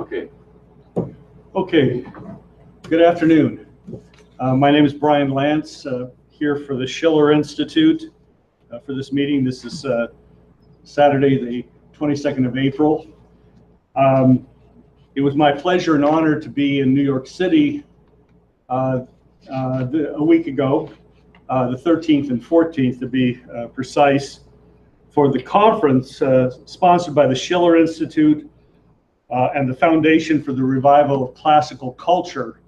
Okay. Okay. Good afternoon. My name is Brian Lance, here for the Schiller Institute for this meeting. This is Saturday, the 22nd of April. It was my pleasure and honor to be in New York City a week ago, the 13th and 14th to be precise, for the conference sponsored by the Schiller Institute and the Foundation for the Revival of Classical Culture.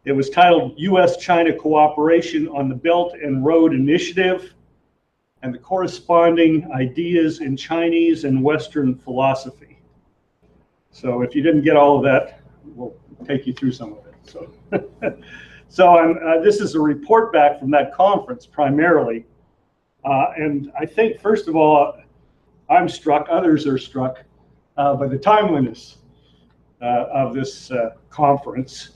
It was titled U.S.-China Cooperation on the Belt and Road Initiative and the Corresponding Ideas in Chinese and Western Philosophy. So if you didn't get all of that, we'll take you through some of it. So, this is a report back from that conference primarily. And I think, first of all, I'm struck, others are struck, by the timeliness of this conference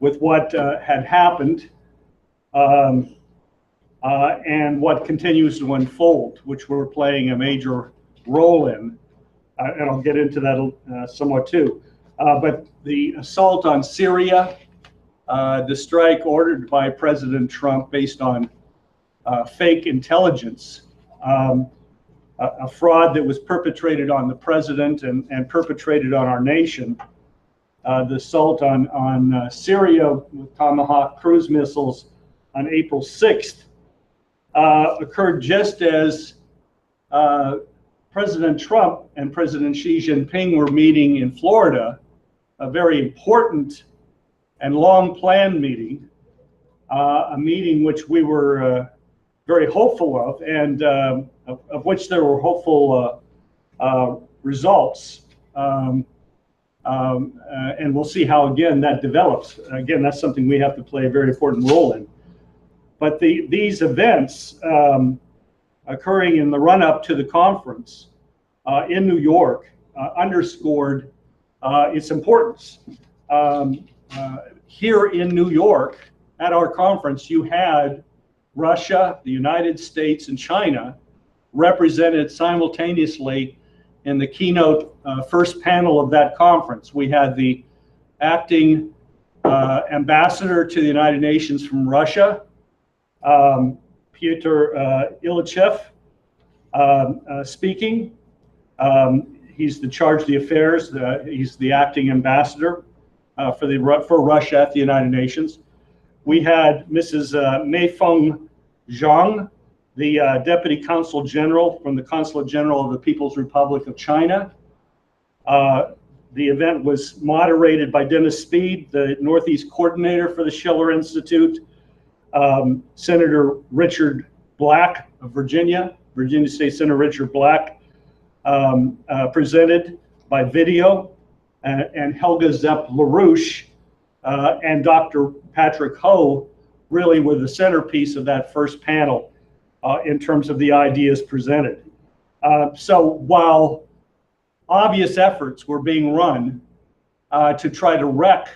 with what had happened and what continues to unfold, which we're playing a major role in. And I'll get into that somewhat too. But the assault on Syria, the strike ordered by President Trump based on fake intelligence, a fraud that was perpetrated on the president and perpetrated on our nation. The assault on Syria with Tomahawk cruise missiles on April 6th occurred just as President Trump and President Xi Jinping were meeting in Florida, a very important and long-planned meeting, a meeting which we were very hopeful of, and of which there were hopeful results. And we'll see how, again, that develops. Again, that's something we have to play a very important role in. But these events occurring in the run-up to the conference in New York underscored its importance. Here in New York, at our conference, you had Russia, the United States, and China represented simultaneously in the keynote first panel of that conference. We had the acting ambassador to the United Nations from Russia, Pyotr Ilyichev, speaking. He's the charge of the affairs. He's the acting ambassador for Russia at the United Nations. We had Mrs. Meifeng Zhang, the Deputy Consul General from the Consulate General of the People's Republic of China. The event was moderated by Dennis Speed, the Northeast Coordinator for the Schiller Institute. Senator Richard Black of Virginia State Senator Richard Black presented by video, and Helga Zepp LaRouche and Dr. Patrick Ho really were the centerpiece of that first panel in terms of the ideas presented. So while obvious efforts were being run to try to wreck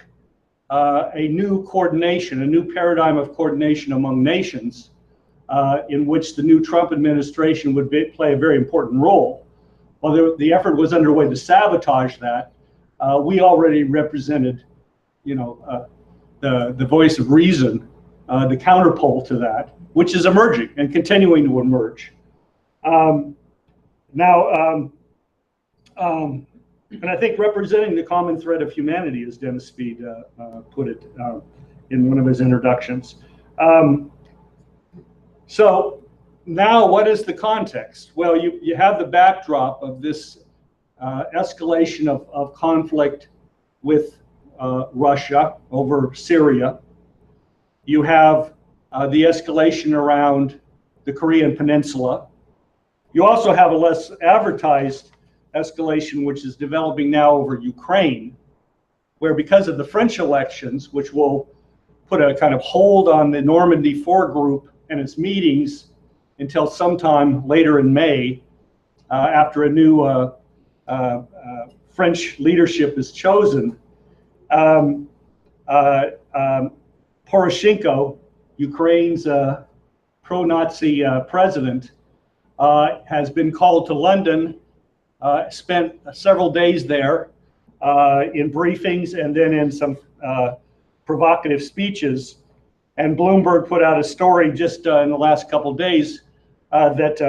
a new coordination, a new paradigm of coordination among nations, in which the new Trump administration would play a very important role, while the effort was underway to sabotage that, we already represented, the voice of reason, the counterpole to that, which is emerging and continuing to emerge. And I think representing the common thread of humanity, as Dennis Speed put it in one of his introductions. So now what is the context? Well, you have the backdrop of this escalation of conflict with Russia over Syria. You have the escalation around the Korean Peninsula. You also have a less advertised escalation, which is developing now over Ukraine, where because of the French elections, which will put a kind of hold on the Normandy 4 group and its meetings until sometime later in May, after a new French leadership is chosen, Poroshenko, Ukraine's pro-Nazi president, has been called to London spent several days there in briefings and then in some provocative speeches. And Bloomberg put out a story just in the last couple of days that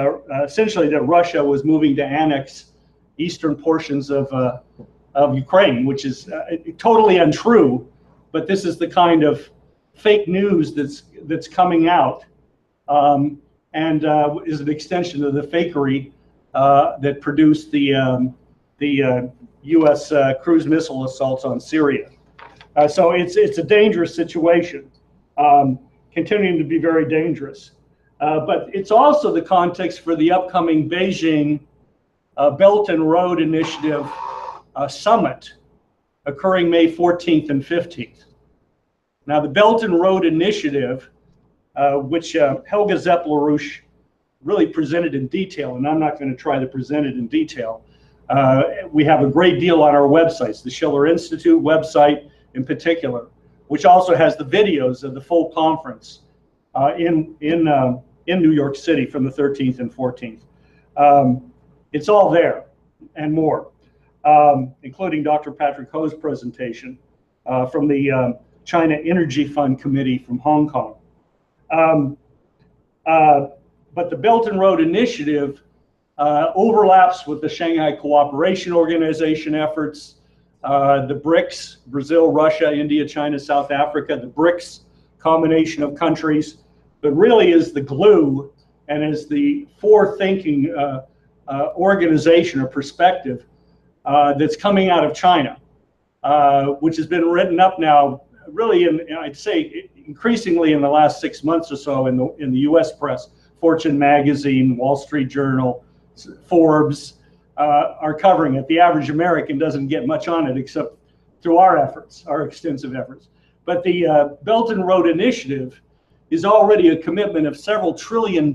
essentially that Russia was moving to annex eastern portions of Ukraine, which is totally untrue. But this is the kind of fake news that's coming out, and is an extension of the fakery that produced the U.S. cruise missile assaults on Syria. So it's a dangerous situation, continuing to be very dangerous. But it's also the context for the upcoming Beijing Belt and Road Initiative summit occurring May 14th and 15th. Now, the Belt and Road Initiative, which Helga Zepp-LaRouche really presented in detail, and I'm not going to try to present it in detail. We have a great deal on our websites, the Schiller Institute website in particular, which also has the videos of the full conference in New York City from the 13th and 14th. It's all there and more, including Dr. Patrick Ho's presentation from the China Energy Fund Committee from Hong Kong. But the Belt and Road Initiative overlaps with the Shanghai Cooperation Organization efforts, the BRICS, Brazil, Russia, India, China, South Africa, the BRICS combination of countries, but really is the glue and is the forward-thinking organization or perspective that's coming out of China, which has been written up now really I'd say increasingly in the last 6 months or so in the U.S. press. Fortune magazine, Wall Street Journal, Forbes are covering it. The average American doesn't get much on it except through our efforts, our extensive efforts. But the Belt and Road Initiative is already a commitment of several $1 trillion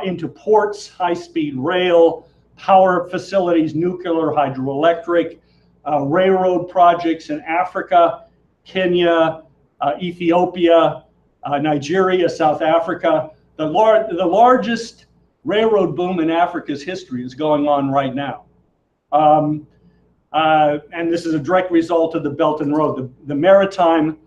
into ports, high-speed rail, power facilities, nuclear, hydroelectric, railroad projects in Africa, Kenya, Ethiopia, Nigeria, South Africa. The largest railroad boom in Africa's history is going on right now. And this is a direct result of the Belt and Road. The maritime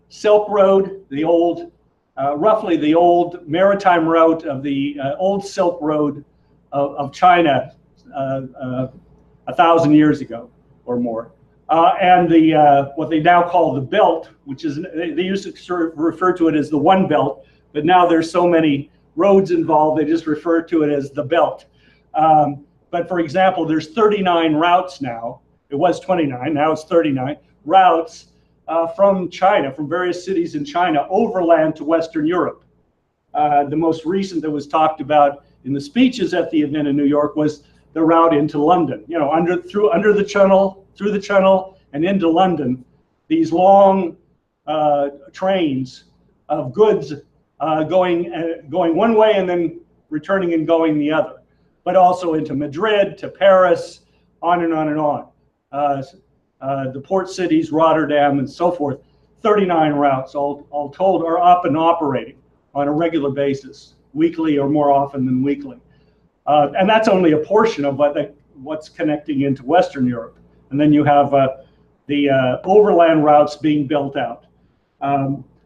Silk Road, the old, roughly the old maritime route of the old Silk Road of China 1,000 years ago or more. And the what they now call the Belt, which is, they used to sort of refer to it as the One Belt, but now there's so many roads involved, they just refer to it as the Belt. But for example, there's 39 routes now. It was 29, now it's 39 routes from China, from various cities in China, overland to Western Europe. The most recent that was talked about in the speeches at the event in New York was the route into London. You know, under the channel, through the channel, and into London. These long trains of goods going one way and then returning and going the other, but also into Madrid, to Paris, on and on and on. The port cities, Rotterdam, and so forth. 39 routes, all told, are up and operating on a regular basis, weekly or more often than weekly. And that's only a portion of what's connecting into Western Europe. And then you have the overland routes being built out.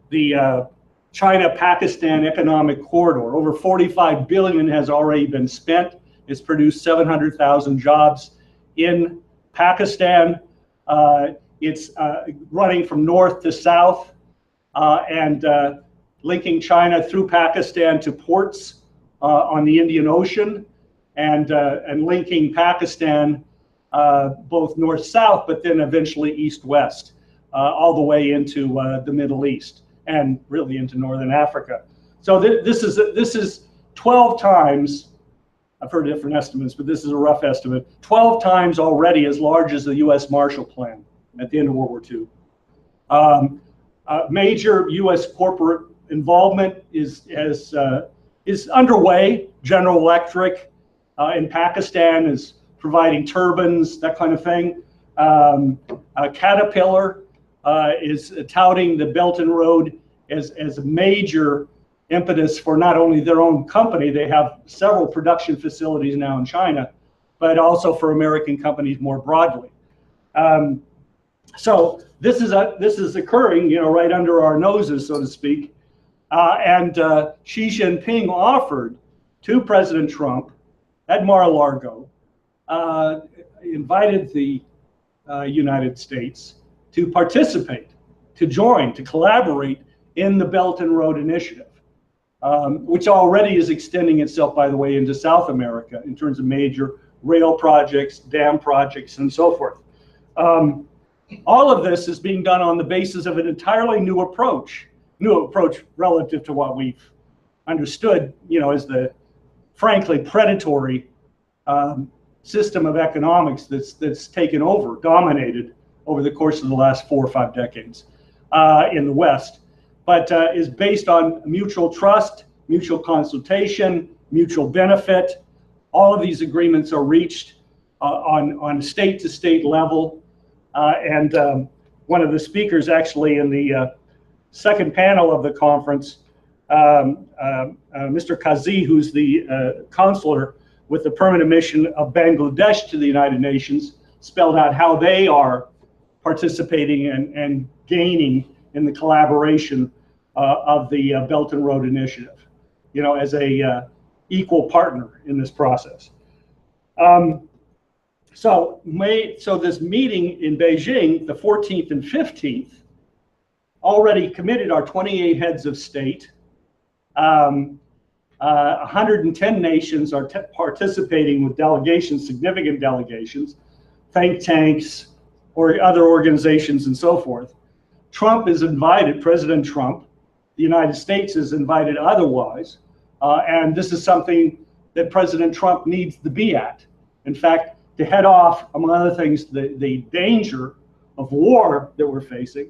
The China-Pakistan economic corridor, over $45 billion has already been spent. It's produced 700,000 jobs in Pakistan. It's running from north to south and linking China through Pakistan to ports on the Indian Ocean, and linking Pakistan both north-south, but then eventually east-west, all the way into the Middle East and really into northern Africa. So this is 12 times. I've heard different estimates, but this is a rough estimate. 12 times already as large as the U.S. Marshall Plan at the end of World War II. Major U.S. corporate involvement is underway. General Electric in Pakistan is providing turbines, that kind of thing. Caterpillar is touting the Belt and Road as a major impetus for not only their own company, they have several production facilities now in China, but also for American companies more broadly. So this is occurring, right under our noses, so to speak. And Xi Jinping offered to President Trump at Mar-a-Lago, invited the United States to participate, to join, to collaborate in the Belt and Road Initiative, which already is extending itself, by the way, into South America in terms of major rail projects, dam projects, and so forth. All of this is being done on the basis of an entirely new approach relative to what we've understood, as the frankly predatory system of economics that's taken over, dominated over the course of the last 4 or 5 decades in the West, but is based on mutual trust, mutual consultation, mutual benefit. All of these agreements are reached on a state-to-state level. And one of the speakers actually in the second panel of the conference, Mr. Kazi, who's the consular with the permanent mission of Bangladesh to the United Nations, spelled out how they are participating and gaining in the collaboration of the Belt and Road Initiative, as a equal partner in this process. So this meeting in Beijing, the 14th and 15th, already committed our 28 heads of state. 110 nations are participating with delegations, significant delegations, think tanks, or other organizations and so forth. Trump is invited, President Trump, the United States is invited otherwise, and this is something that President Trump needs to be at. In fact, to head off, among other things, the danger of war that we're facing,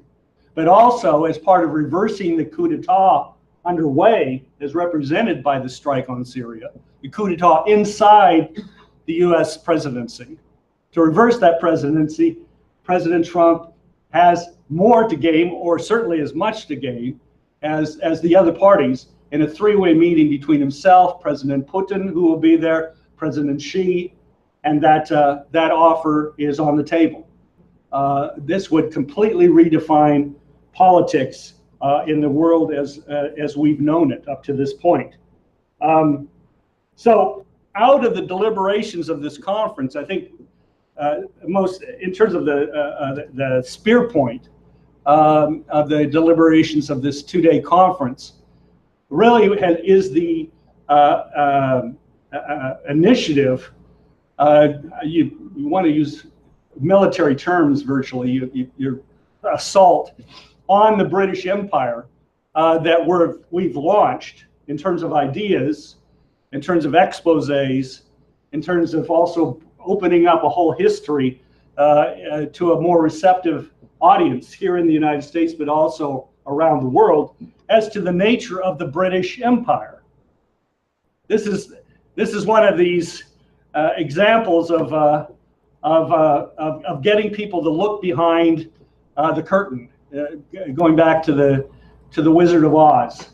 but also as part of reversing the coup d'etat underway, as represented by the strike on Syria, the coup d'etat inside the US presidency. To reverse that presidency, President Trump has more to gain, or certainly as much to gain, as the other parties, in a three-way meeting between himself, President Putin, who will be there, President Xi, and that offer is on the table. This would completely redefine politics in the world as we've known it up to this point. So out of the deliberations of this conference, I think most, in terms of the spear point of the deliberations of this 2-day conference, really is the initiative. You want to use military terms virtually, your assault on the British Empire that we've launched in terms of ideas, in terms of exposés, in terms of also opening up a whole history to a more receptive audience here in the United States, but also around the world, as to the nature of the British Empire. This is one of these examples of getting people to look behind the curtain, going back to the Wizard of Oz,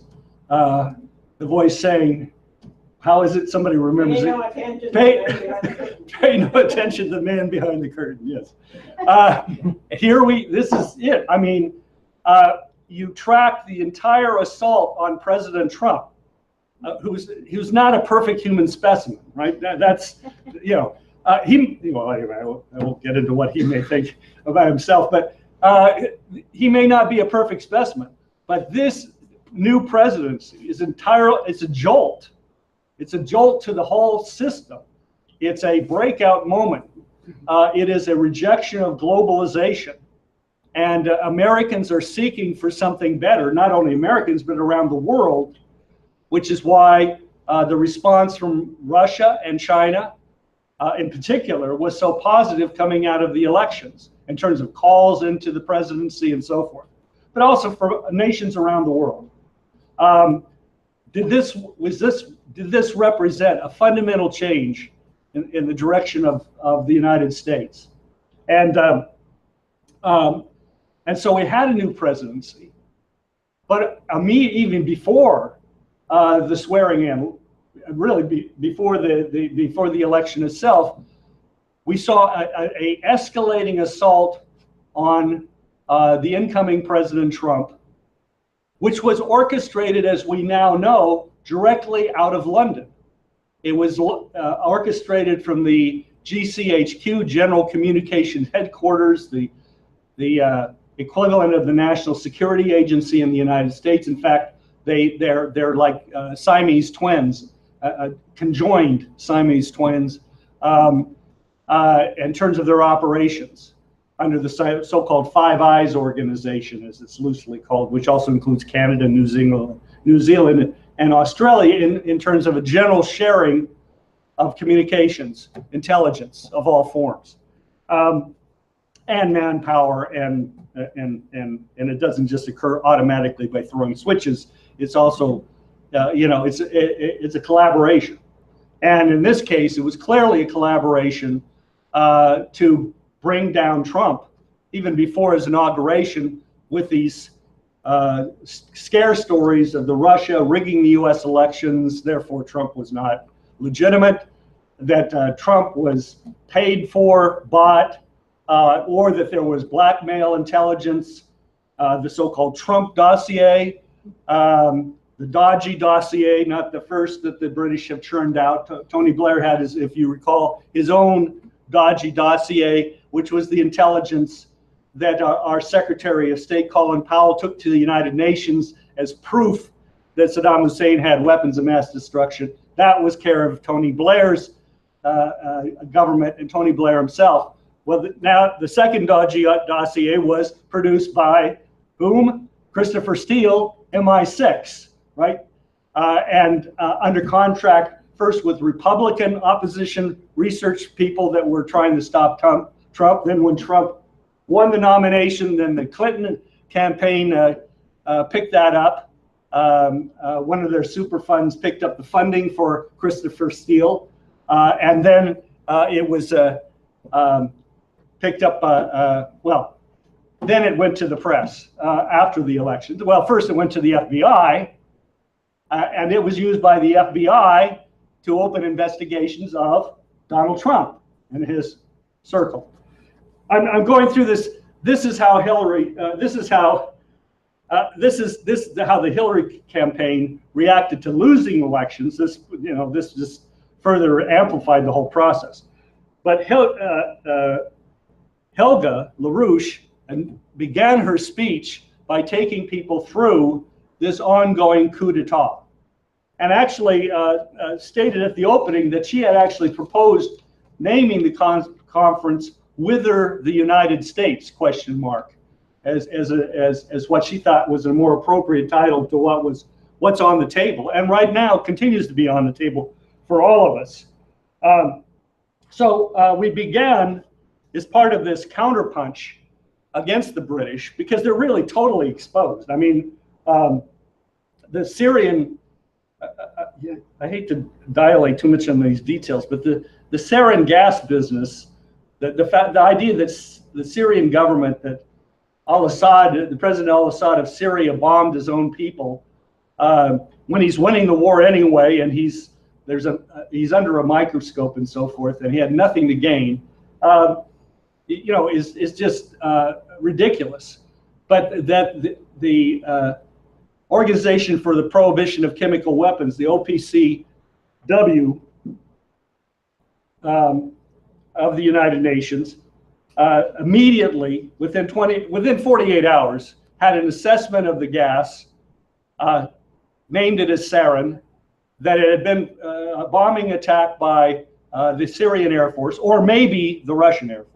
the voice saying, "How is it?" Somebody remembers pay it. No attention Pay no attention to the man behind the curtain. Yes. This is it. I mean, you track the entire assault on President Trump, who's not a perfect human specimen, right? That's, well, anyway, I won't get into what he may think about himself, but he may not be a perfect specimen. But this new presidency is it's a jolt. It's a jolt to the whole system. It's a breakout moment. It is a rejection of globalization. And Americans are seeking for something better, not only Americans, but around the world, which is why the response from Russia and China in particular was so positive coming out of the elections in terms of calls into the presidency and so forth, but also for nations around the world. Did this represent a fundamental change in the direction of the United States? And so we had a new presidency, but even before the swearing in, really before the election itself, we saw a escalating assault on the incoming President Trump, which was orchestrated, as we now know, directly out of London. It was orchestrated from the GCHQ, General Communications Headquarters, the equivalent of the National Security Agency in the United States. In fact, they're like Siamese twins, conjoined Siamese twins, in terms of their operations under the so-called Five Eyes organization, as it's loosely called, which also includes Canada, New Zealand, and Australia in terms of a general sharing of communications, intelligence of all forms, and manpower, and it doesn't just occur automatically by throwing switches. It's also, it's a collaboration, and in this case, it was clearly a collaboration to bring down Trump, even before his inauguration, with these scare stories of the Russia rigging the U.S. elections. Therefore, Trump was not legitimate, that Trump was paid for, bought, or that there was blackmail intelligence, the so-called Trump dossier, the dodgy dossier, not the first that the British have churned out. Tony Blair had, if you recall, his own dodgy dossier, which was the intelligence that our Secretary of State, Colin Powell, took to the United Nations as proof that Saddam Hussein had weapons of mass destruction. That was care of Tony Blair's government and Tony Blair himself. Well, now the second dodgy dossier was produced by whom? Christopher Steele, MI6, right? And under contract, first with Republican opposition research people that were trying to stop Trump. Then when Trump won the nomination, then the Clinton campaign picked that up. One of their super funds picked up the funding for Christopher Steele. And then it was picked up, well, then it went to the press after the election. Well, first it went to the FBI, and it was used by the FBI to open investigations of Donald Trump and his circle. I'm going through this. This is how Hillary. This is how the Hillary campaign reacted to losing elections. This just further amplified the whole process. But Helga LaRouche began her speech by taking people through this ongoing coup d'etat, and actually stated at the opening that she had actually proposed naming the conference "Whither the United States?" ? as what she thought was a more appropriate title to what's on the table, and right now continues to be on the table for all of us. So we began as part of this counterpunch against the British, because they're really totally exposed. I mean, the Syrian, I hate to dilate too much on these details, but the sarin gas business, the idea that the Syrian government, that al-Assad, the President al-Assad of Syria, bombed his own people when he's winning the war anyway, and he's under a microscope and so forth, and he had nothing to gain. Is just ridiculous. But that the Organization for the Prohibition of Chemical Weapons, the OPCW of the United Nations, immediately within 48 hours had an assessment of the gas, named it as sarin, that it had been a bombing attack by the Syrian Air Force, or maybe the Russian Air Force.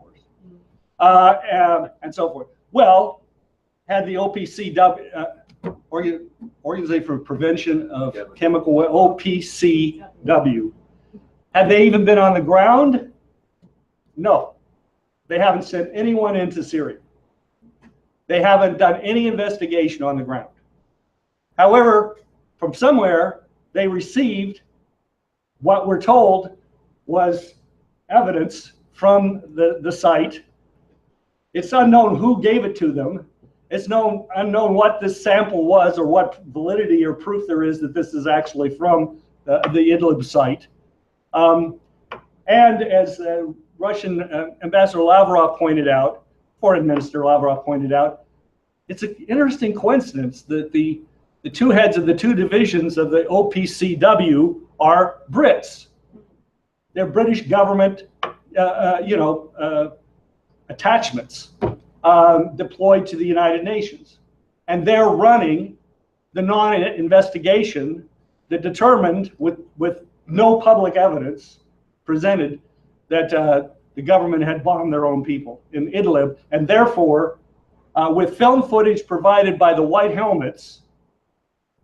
And so forth. Well, had the OPCW, Organization for Prevention of Chemical, OPCW, had they even been on the ground? No, they haven't sent anyone into Syria. They haven't done any investigation on the ground. However, from somewhere, they received what we're told was evidence from the site. It's unknown who gave it to them, unknown what this sample was or what validity or proof there is that this is actually from the Idlib site. And as Russian Ambassador Lavrov pointed out, Foreign Minister Lavrov pointed out, it's an interesting coincidence that the two heads of the two divisions of the OPCW are Brits. They're British government, attachments deployed to the United Nations. And they're running the non-investigation that determined, with no public evidence presented, that the government had bombed their own people in Idlib. And therefore, with film footage provided by the White Helmets,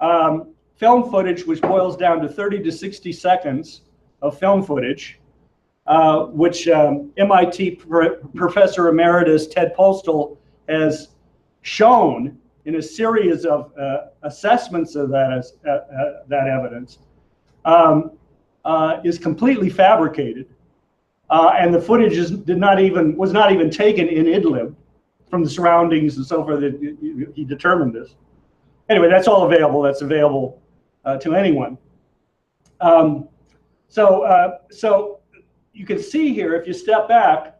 film footage which boils down to 30 to 60 seconds of film footage, which MIT Professor Emeritus Ted Postel has shown in a series of assessments of that evidence, is completely fabricated, and the footage was not even taken in Idlib from the surroundings and so forth. That he determined this. Anyway, that's all available. That's available to anyone. So you can see here, if you step back,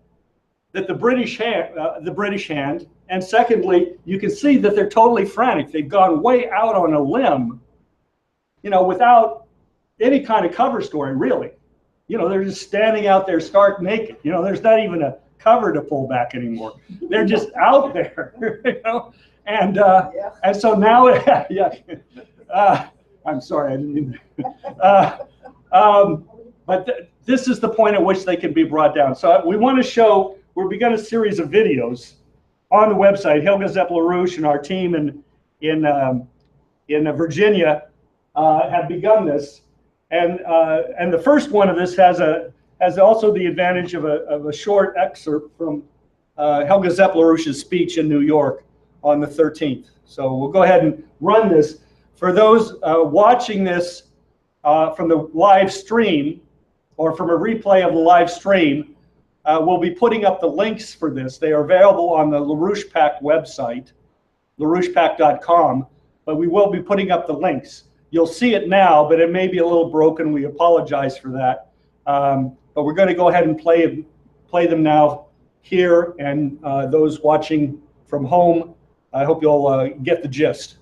that the British hand, and secondly, you can see that they're totally frantic. They've gone way out on a limb, without any kind of cover story, really. They're just standing out there stark naked. There's not even a cover to pull back anymore. They're just out there, and so now, yeah. I'm sorry, I didn't mean that. But this is the point at which they can be brought down. So we want to show, we're begun a series of videos on the website. Helga Zepp-LaRouche and our team in Virginia have begun this. And the first one of this has also the advantage of a short excerpt from Helga Zepp-LaRouche's speech in New York on the 13th. So we'll go ahead and run this. For those watching this from the live stream, or from a replay of the live stream, we'll be putting up the links for this. They are available on the LaRouche PAC website, LaRouchePAC.com, but we will be putting up the links. You'll see it now, but it may be a little broken. We apologize for that. But we're going to go ahead and play them now here, and those watching from home, I hope you'll get the gist.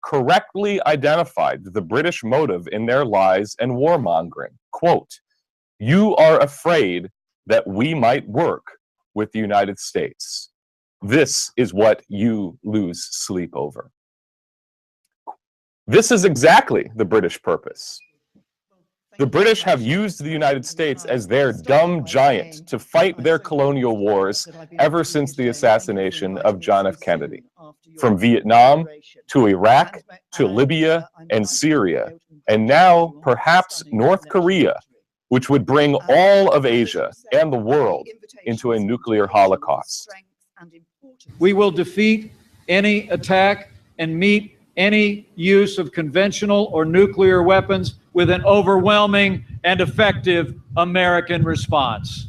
correctly identified the British motive in their lies and warmongering. Quote, "You are afraid that we might work with the United States. This is what you lose sleep over." This is exactly the British purpose. The British have used the United States as their dumb giant to fight their colonial wars ever since the assassination of John F. Kennedy. From Vietnam to Iraq to Libya and Syria, and now perhaps North Korea, which would bring all of Asia and the world into a nuclear holocaust. We will defeat any attack and meet any use of conventional or nuclear weapons with an overwhelming and effective American response.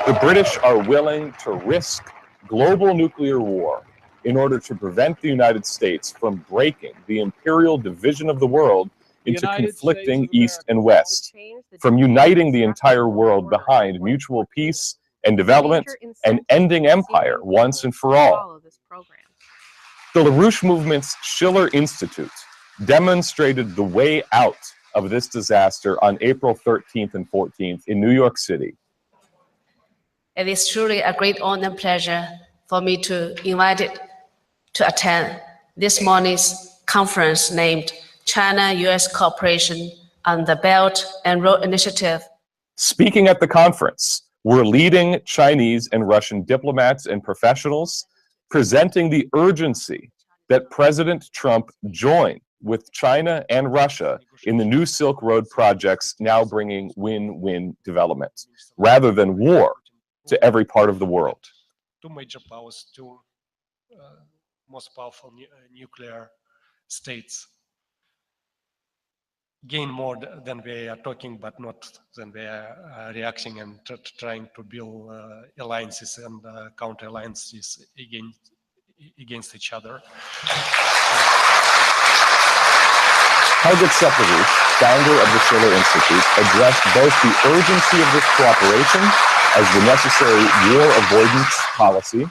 The British are willing to risk global nuclear war in order to prevent the United States from breaking the imperial division of the world into conflicting East and West, from uniting the entire world behind mutual peace and development and ending empire once and for all. The LaRouche movement's Schiller Institute demonstrated the way out of this disaster on April 13th and 14th in New York City. It is truly a great honor and pleasure for me to invite it to attend this morning's conference named China-US Cooperation on the Belt and Road Initiative. Speaking at the conference were leading Chinese and Russian diplomats and professionals presenting the urgency that President Trump join with China and Russia in the new Silk Road projects now bringing win-win development, rather than war to every part of the world. Two major powers, two most powerful nuclear states gain more than we are talking, but not than we are reacting and trying to build alliances and counter alliances against each other. LaRouche, founder of the Schiller Institute, addressed both the urgency of this cooperation as the necessary war avoidance policy.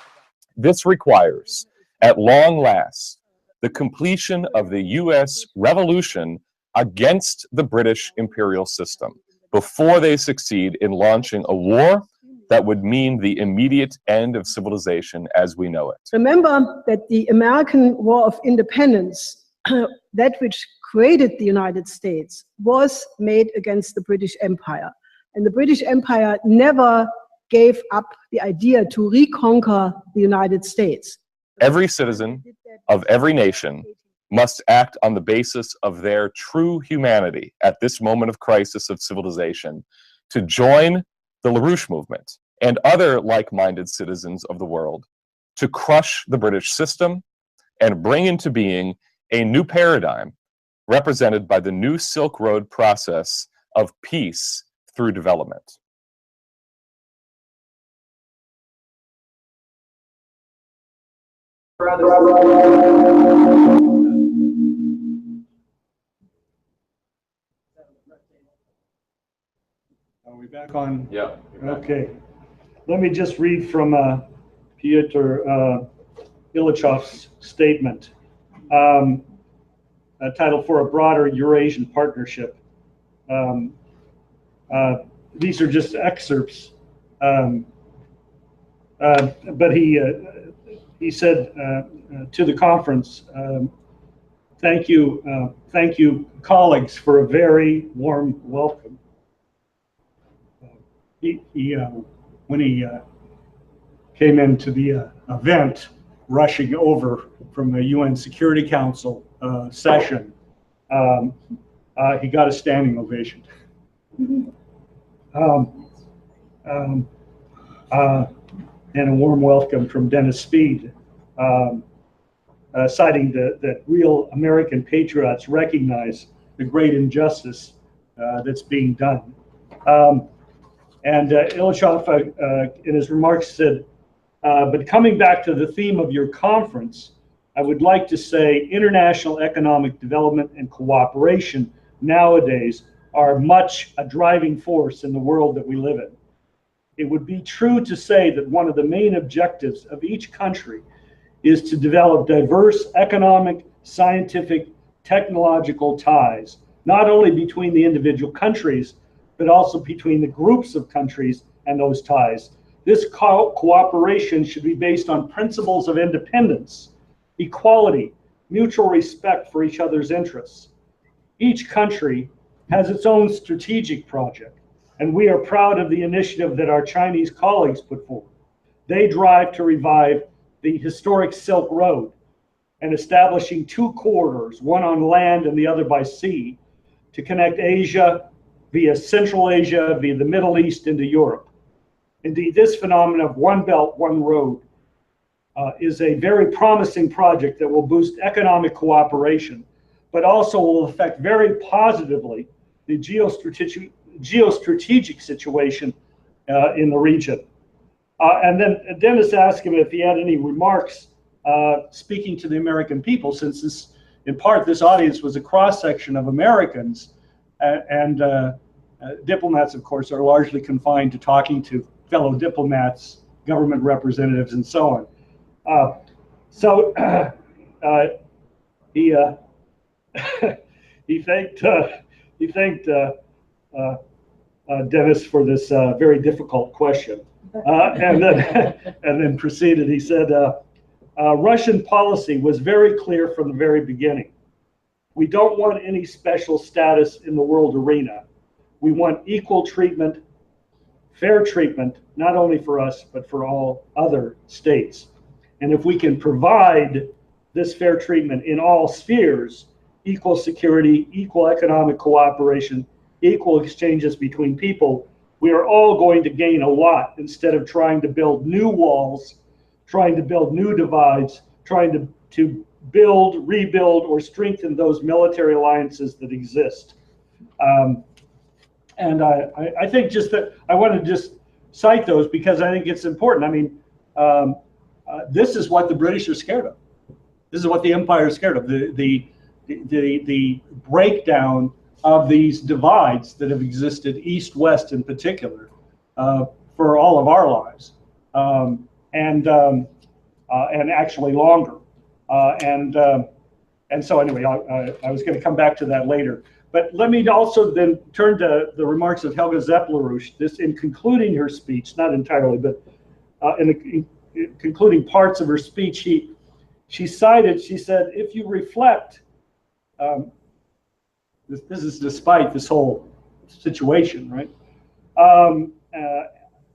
This requires, at long last, the completion of the U.S. revolution against the British imperial system before they succeed in launching a war that would mean the immediate end of civilization as we know it. Remember that the American War of Independence, that which created the United States, was made against the British Empire. And the British Empire never gave up the idea to reconquer the United States. Every citizen of every nation must act on the basis of their true humanity at this moment of crisis of civilization to join the LaRouche movement and other like-minded citizens of the world to crush the British system and bring into being a new paradigm represented by the new Silk Road process of peace through development. Are we back on? Yeah. Okay. Let me just read from Pyotr Ilyichov's statement, titled "For a Broader Eurasian Partnership." These are just excerpts, but he said to the conference, thank you, colleagues, for a very warm welcome. When he came into the event, rushing over from the UN Security Council session, he got a standing ovation. And a warm welcome from Dennis Speed, citing that real American patriots recognize the great injustice that's being done. And Ilyich, in his remarks, said, but coming back to the theme of your conference, I would like to say international economic development and cooperation nowadays are much a driving force in the world that we live in. It would be true to say that one of the main objectives of each country is to develop diverse economic, scientific, technological ties, not only between the individual countries, but also between the groups of countries and those ties. This cooperation should be based on principles of independence, equality, mutual respect for each other's interests. Each country has its own strategic project, and we are proud of the initiative that our Chinese colleagues put forward. They drive to revive the historic Silk Road and establishing two corridors, one on land and the other by sea, to connect Asia via Central Asia, via the Middle East into Europe. Indeed, this phenomenon of one belt, one road is a very promising project that will boost economic cooperation, but also will affect very positively the geostrategic situation in the region. And then Dennis asked him if he had any remarks speaking to the American people, since this, in part, this audience was a cross-section of Americans, and diplomats, of course, are largely confined to talking to fellow diplomats, government representatives, and so on. He thanked Dennis for this very difficult question, and then proceeded. He said, Russian policy was very clear from the very beginning. We don't want any special status in the world arena. We want equal treatment, fair treatment, not only for us, but for all other states. And if we can provide this fair treatment in all spheres, equal security, equal economic cooperation, equal exchanges between people, we are all going to gain a lot, instead of trying to build new walls, trying to build new divides, trying to build, rebuild, or strengthen those military alliances that exist. And I think just that I want to just cite those because I think it's important. I mean, this is what the British are scared of. This is what the empire is scared of. The breakdown of these divides that have existed, East-West in particular, for all of our lives, and actually longer. And so anyway, I was going to come back to that later. But let me also then turn to the remarks of Helga LaRouche. This, in concluding her speech, not entirely, but in concluding parts of her speech, she cited, she said, if you reflect, this is despite this whole situation, right?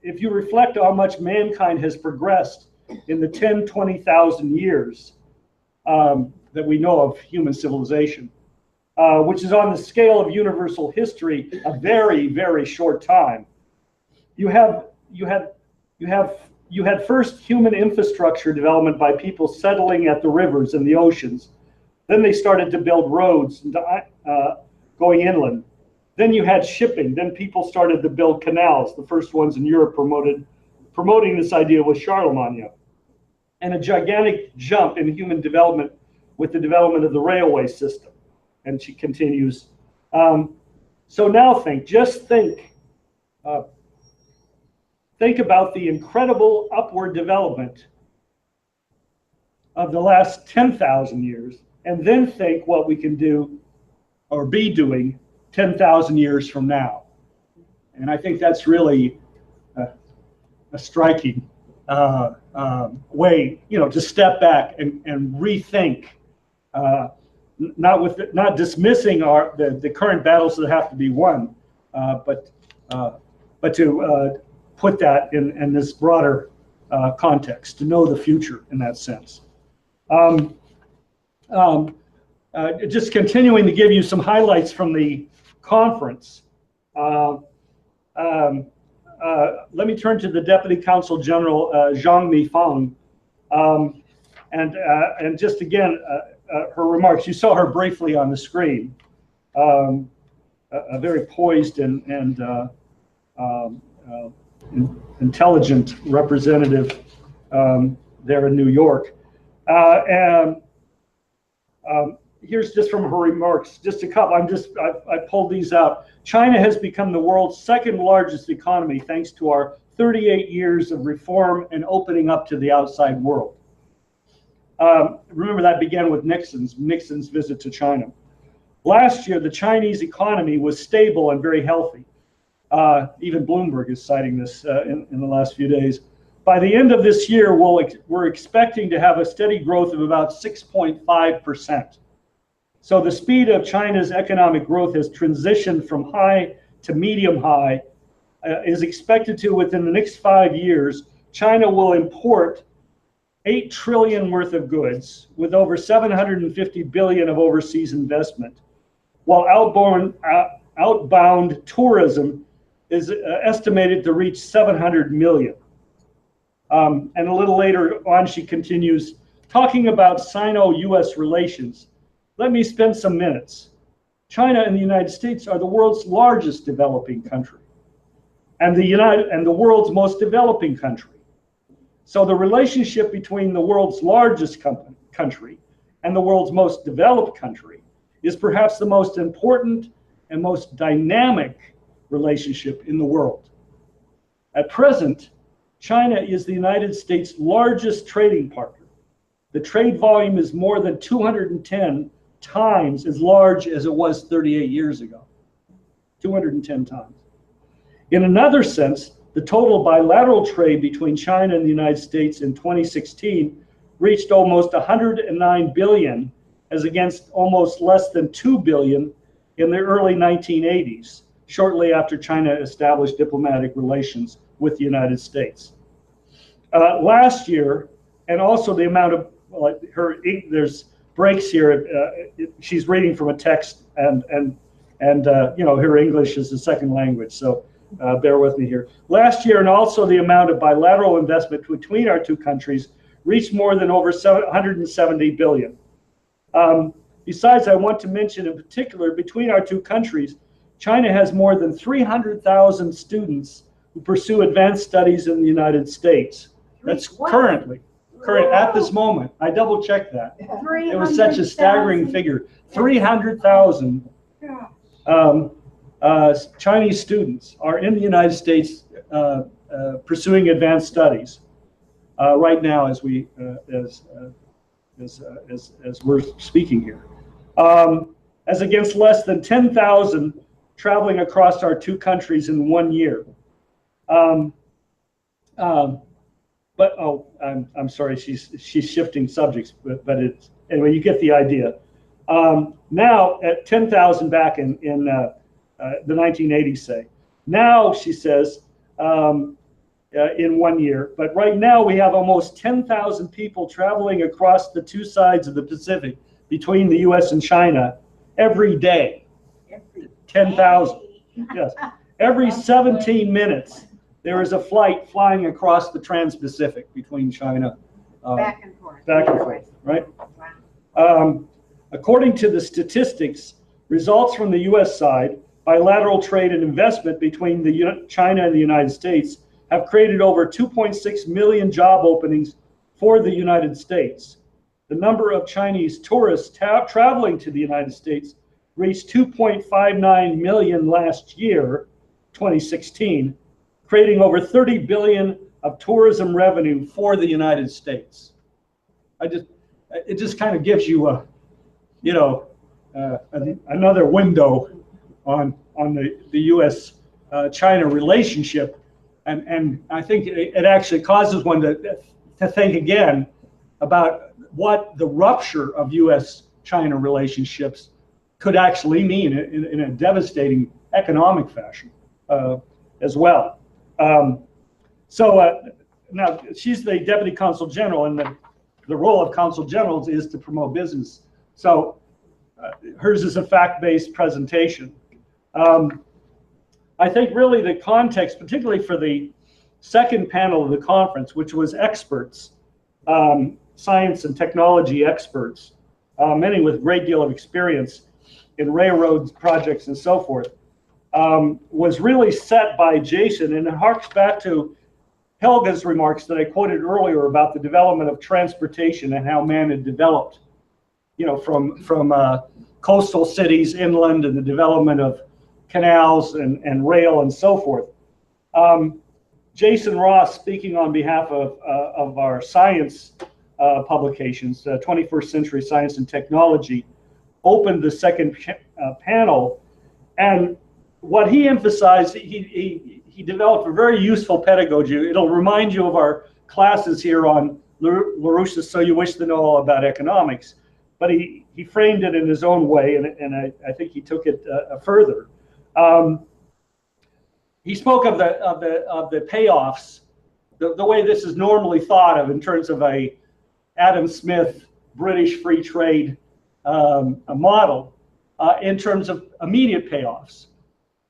If you reflect how much mankind has progressed in the 10, 20,000 years that we know of human civilization, which is on the scale of universal history a very, very short time. You had first human infrastructure development by people settling at the rivers and the oceans. Then they started to build roads going inland. Then you had shipping. Then people started to build canals. The first ones in Europe promoting this idea was Charlemagne. And a gigantic jump in human development with the development of the railway system. And she continues, so now just think about the incredible upward development of the last 10,000 years, and then think what we can do or be doing 10,000 years from now. And I think that's really a striking way, to step back and rethink, not dismissing the current battles that have to be won, but to put that in this broader context, to know the future in that sense. Just continuing to give you some highlights from the conference. Let me turn to the Deputy Consul General Zhang Mifang, and just again her remarks. You saw her briefly on the screen. A very poised and intelligent representative there in New York. Here's just from her remarks, just a couple. I pulled these out. China has become the world's second largest economy thanks to our 38 years of reform and opening up to the outside world. Remember that began with Nixon's visit to China. Last year, the Chinese economy was stable and very healthy. Even Bloomberg is citing this in the last few days. By the end of this year, we're expecting to have a steady growth of about 6.5%. So the speed of China's economic growth has transitioned from high to medium high, is expected to, within the next 5 years, China will import 8 trillion worth of goods with over 750 billion of overseas investment, while outbound tourism is estimated to reach 700 million. And a little later on, she continues, talking about Sino-US relations. Let me spend some minutes. China and the United States are the world's largest developing country, and the world's most developing country. So the relationship between the world's largest country and the world's most developed country is perhaps the most important and most dynamic relationship in the world. At present, China is the United States' largest trading partner. The trade volume is more than 210 times as large as it was 38 years ago. 210 times. In another sense, the total bilateral trade between China and the United States in 2016 reached almost 109 billion, as against almost less than 2 billion in the early 1980s, shortly after China established diplomatic relations with the United States. Last year, and also the amount of there's breaks here. She's reading from a text, and you know, her English is a second language, so bear with me here. Last year, and also the amount of bilateral investment between our two countries reached more than over 170 billion. Besides, I want to mention in particular, between our two countries, China has more than 300,000 students who pursue advanced studies in the United States. That's current at this moment. I double checked that. It was such a staggering figure. 300,000 Chinese students are in the United States pursuing advanced studies right now as we're speaking here, as against less than 10,000 traveling across our two countries in 1 year. But I'm sorry, she's shifting subjects, but it's anyway. You get the idea. Now at 10,000 back in the 1980s, say. Now she says in 1 year, but right now we have almost 10,000 people traveling across the two sides of the Pacific between the U.S. and China every day. 10,000. Yes. Every 17 minutes. There is a flight flying across the Trans-Pacific between China. Back and forth. Back and forth, right? Wow. According to the statistics, results from the U.S. side, bilateral trade and investment between China and the United States have created over 2.6 million job openings for the United States. The number of Chinese tourists traveling to the United States reached 2.59 million last year, 2016, creating over 30 billion of tourism revenue for the United States. It just kind of gives you a, you know, another window on the U.S.-China relationship, and I think it actually causes one to think again about what the rupture of U.S.-China relationships could actually mean in a devastating economic fashion as well. Now she's the Deputy Consul General, and the role of Consul Generals is to promote business. So hers is a fact-based presentation. I think really the context, particularly for the second panel of the conference, which was experts, science and technology experts, many with a great deal of experience in railroads projects and so forth, was really set by Jason, and it harks back to Helga's remarks that I quoted earlier about the development of transportation and how man had developed, you know, from coastal cities inland, and the development of canals and rail and so forth. Jason Ross, speaking on behalf of our science publications, 21st Century Science and Technology, opened the second panel. And what he emphasized, he developed a very useful pedagogy. It'll remind you of our classes here on LaRouche, So You Wish to Know All About Economics. But he framed it in his own way, and I think he took it further. He spoke of the payoffs, the way this is normally thought of in terms of a Adam Smith British free trade model, in terms of immediate payoffs.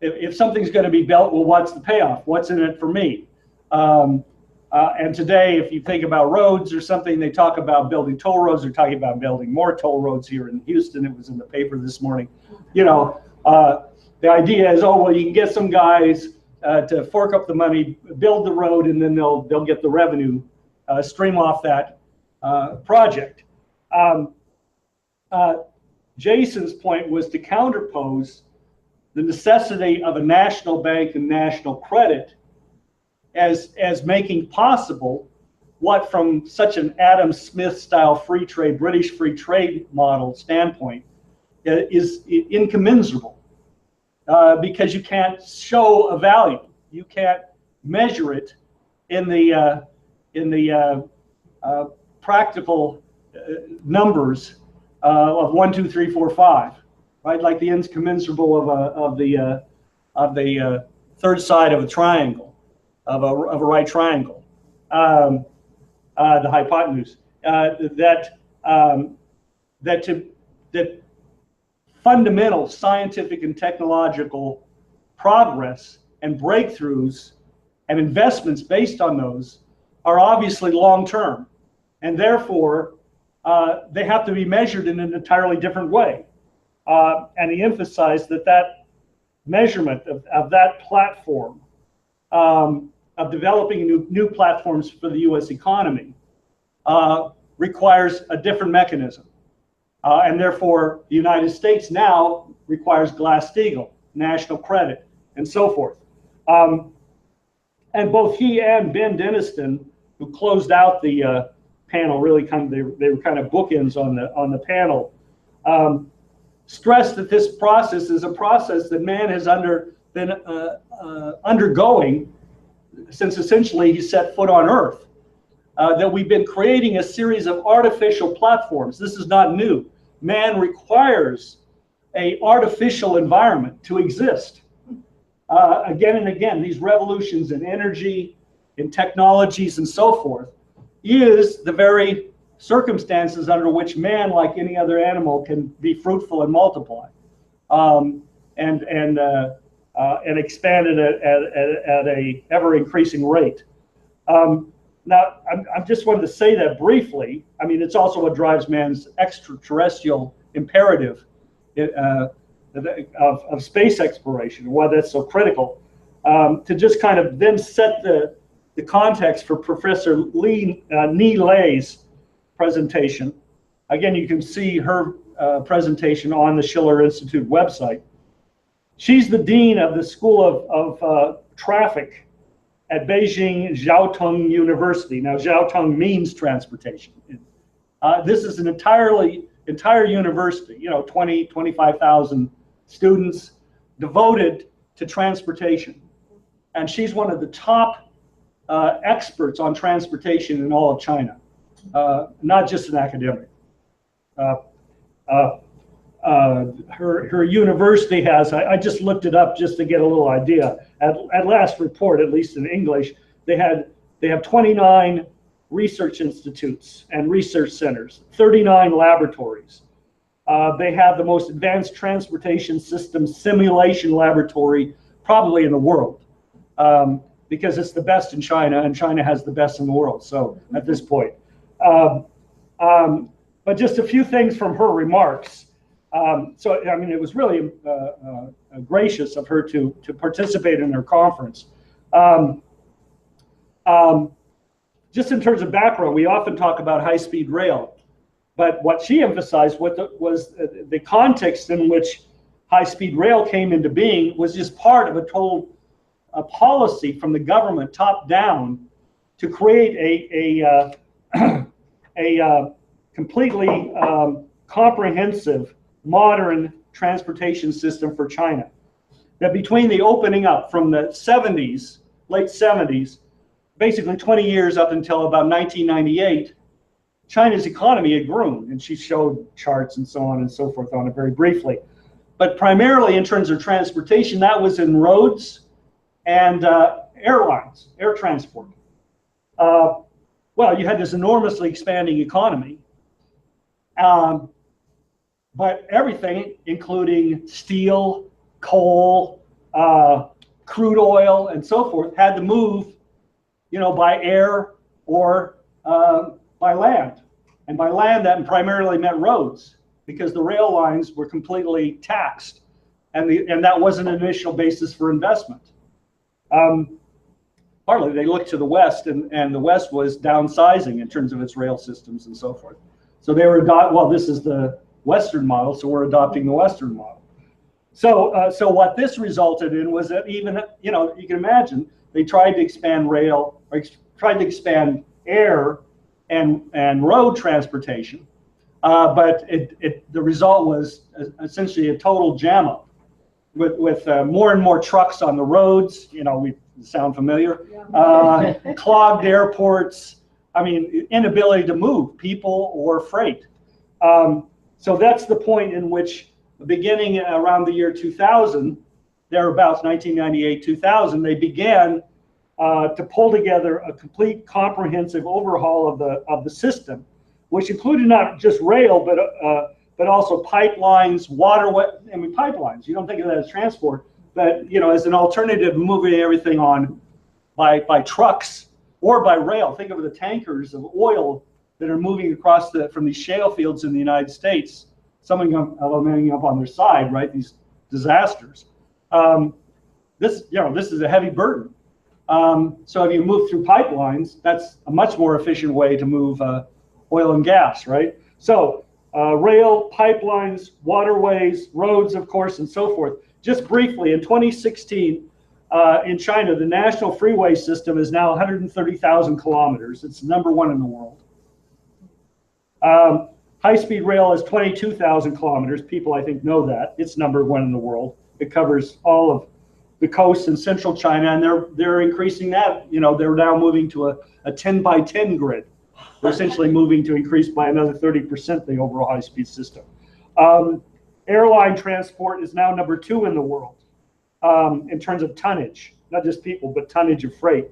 If something's going to be built, well, what's the payoff? What's in it for me? And today, if you think about roads or something, they talk about building toll roads. They're talking about building more toll roads here in Houston. It was in the paper this morning. You know, the idea is, oh, well, you can get some guys to fork up the money, build the road, and then they'll get the revenue stream off that project. Jason's point was to counterpose the necessity of a national bank and national credit as making possible what, from such an Adam Smith style free trade, British free trade model standpoint, is incommensurable, because you can't show a value, you can't measure it in the practical numbers of 1, 2, 3, 4, 5, right? Like the incommensurable of the third side of a triangle. Of a right triangle, the hypotenuse, that fundamental scientific and technological progress and breakthroughs and investments based on those are obviously long-term, and therefore they have to be measured in an entirely different way. And he emphasized that measurement of that platform, of developing new platforms for the U.S. economy, requires a different mechanism. And therefore, the United States now requires Glass-Steagall, national credit, and so forth. And both he and Ben Denniston, who closed out the panel, really they were kind of bookends on the panel, stressed that this process is a process that man has been undergoing since essentially he set foot on Earth, that we've been creating a series of artificial platforms. This is not new. Man requires an artificial environment to exist. Again and again, these revolutions in energy, in technologies, and so forth, is the very circumstances under which man, like any other animal, can be fruitful and multiply, and expanded at a ever increasing rate. Now, I just wanted to say that briefly. I mean, it's also what drives man's extraterrestrial imperative of space exploration, and why that's so critical. To just kind of then set the context for Professor Nee Lei's presentation. Again, you can see her presentation on the Schiller Institute website. She's the dean of the School of Traffic at Beijing Jiaotong University. Now, Jiaotong means transportation. This is an entire university, 20, 25,000 students devoted to transportation. And she's one of the top experts on transportation in all of China, not just an academic. Her university has, I just looked it up just to get a little idea. At last report, at least in English, they have 29 research institutes and research centers, 39 laboratories. They have the most advanced transportation system simulation laboratory probably in the world, because it's the best in China, and China has the best in the world. So at this point, but just a few things from her remarks. So, I mean, it was really gracious of her to participate in her conference. Just in terms of background, we often talk about high-speed rail, but what she emphasized was the context in which high-speed rail came into being was just part of a policy from the government top down to create a completely comprehensive, modern transportation system for China. That between the opening up from the 70s, late 70s, basically 20 years up until about 1998, China's economy had grown, and she showed charts and so on and so forth on it very briefly. But primarily in terms of transportation, that was in roads and airlines, air transport. Well, you had this enormously expanding economy, but everything, including steel, coal, crude oil, and so forth, had to move, by air or by land. And by land, that primarily meant roads, because the rail lines were completely taxed, and that wasn't an initial basis for investment. Partly they looked to the West, and the West was downsizing in terms of its rail systems and so forth. So they were, well, this is the Western model, so we're adopting the Western model. So what this resulted in was that even, you can imagine, they tried to expand rail, or tried to expand air and road transportation, but the result was essentially a total jam up with more and more trucks on the roads. We sound familiar. Yeah. Clogged airports. I mean, inability to move people or freight. So that's the point in which, beginning around the year 2000, thereabouts 1998, 2000, they began to pull together a complete comprehensive overhaul of the system, which included not just rail, but also pipelines, waterway. I mean, pipelines. You don't think of that as transport, but as an alternative, moving everything on by trucks or by rail. Think of the tankers of oil that are moving across from these shale fields in the United States. Some of them ending up on their side, right? These disasters. This is a heavy burden. So if you move through pipelines, that's a much more efficient way to move oil and gas, right? So rail, pipelines, waterways, roads, of course, and so forth. Just briefly, in 2016, in China, the national freeway system is now 130,000 kilometers. It's #1 in the world. High-speed rail is 22,000 kilometers. People, I think, know that. It's #1 in the world. It covers all of the coast in central China, and they're increasing that. They're now moving to a 10 by 10 grid. They're essentially moving to increase by another 30% the overall high-speed system. Airline transport is now #2 in the world in terms of tonnage, not just people, but tonnage of freight.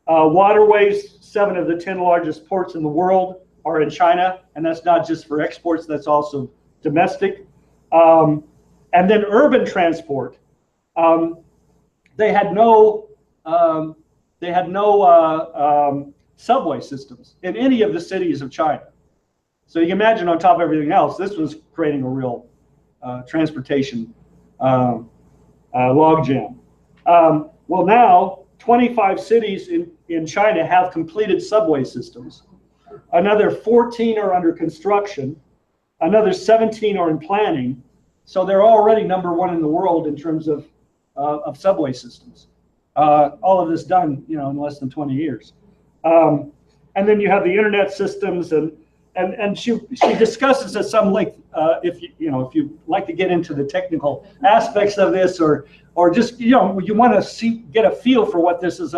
Waterways, 7 of the 10 largest ports in the world are in China, and that's not just for exports, that's also domestic. And then urban transport, they had no subway systems in any of the cities of China. So you can imagine, on top of everything else, this was creating a real transportation logjam. Well, now 25 cities in China have completed subway systems. Another 14 are under construction. Another 17 are in planning. So they're already #1 in the world in terms of subway systems. All of this done, in less than 20 years. And then you have the internet systems, and she discusses at some length. If you like to get into the technical aspects of this, or just you want to get a feel for what this is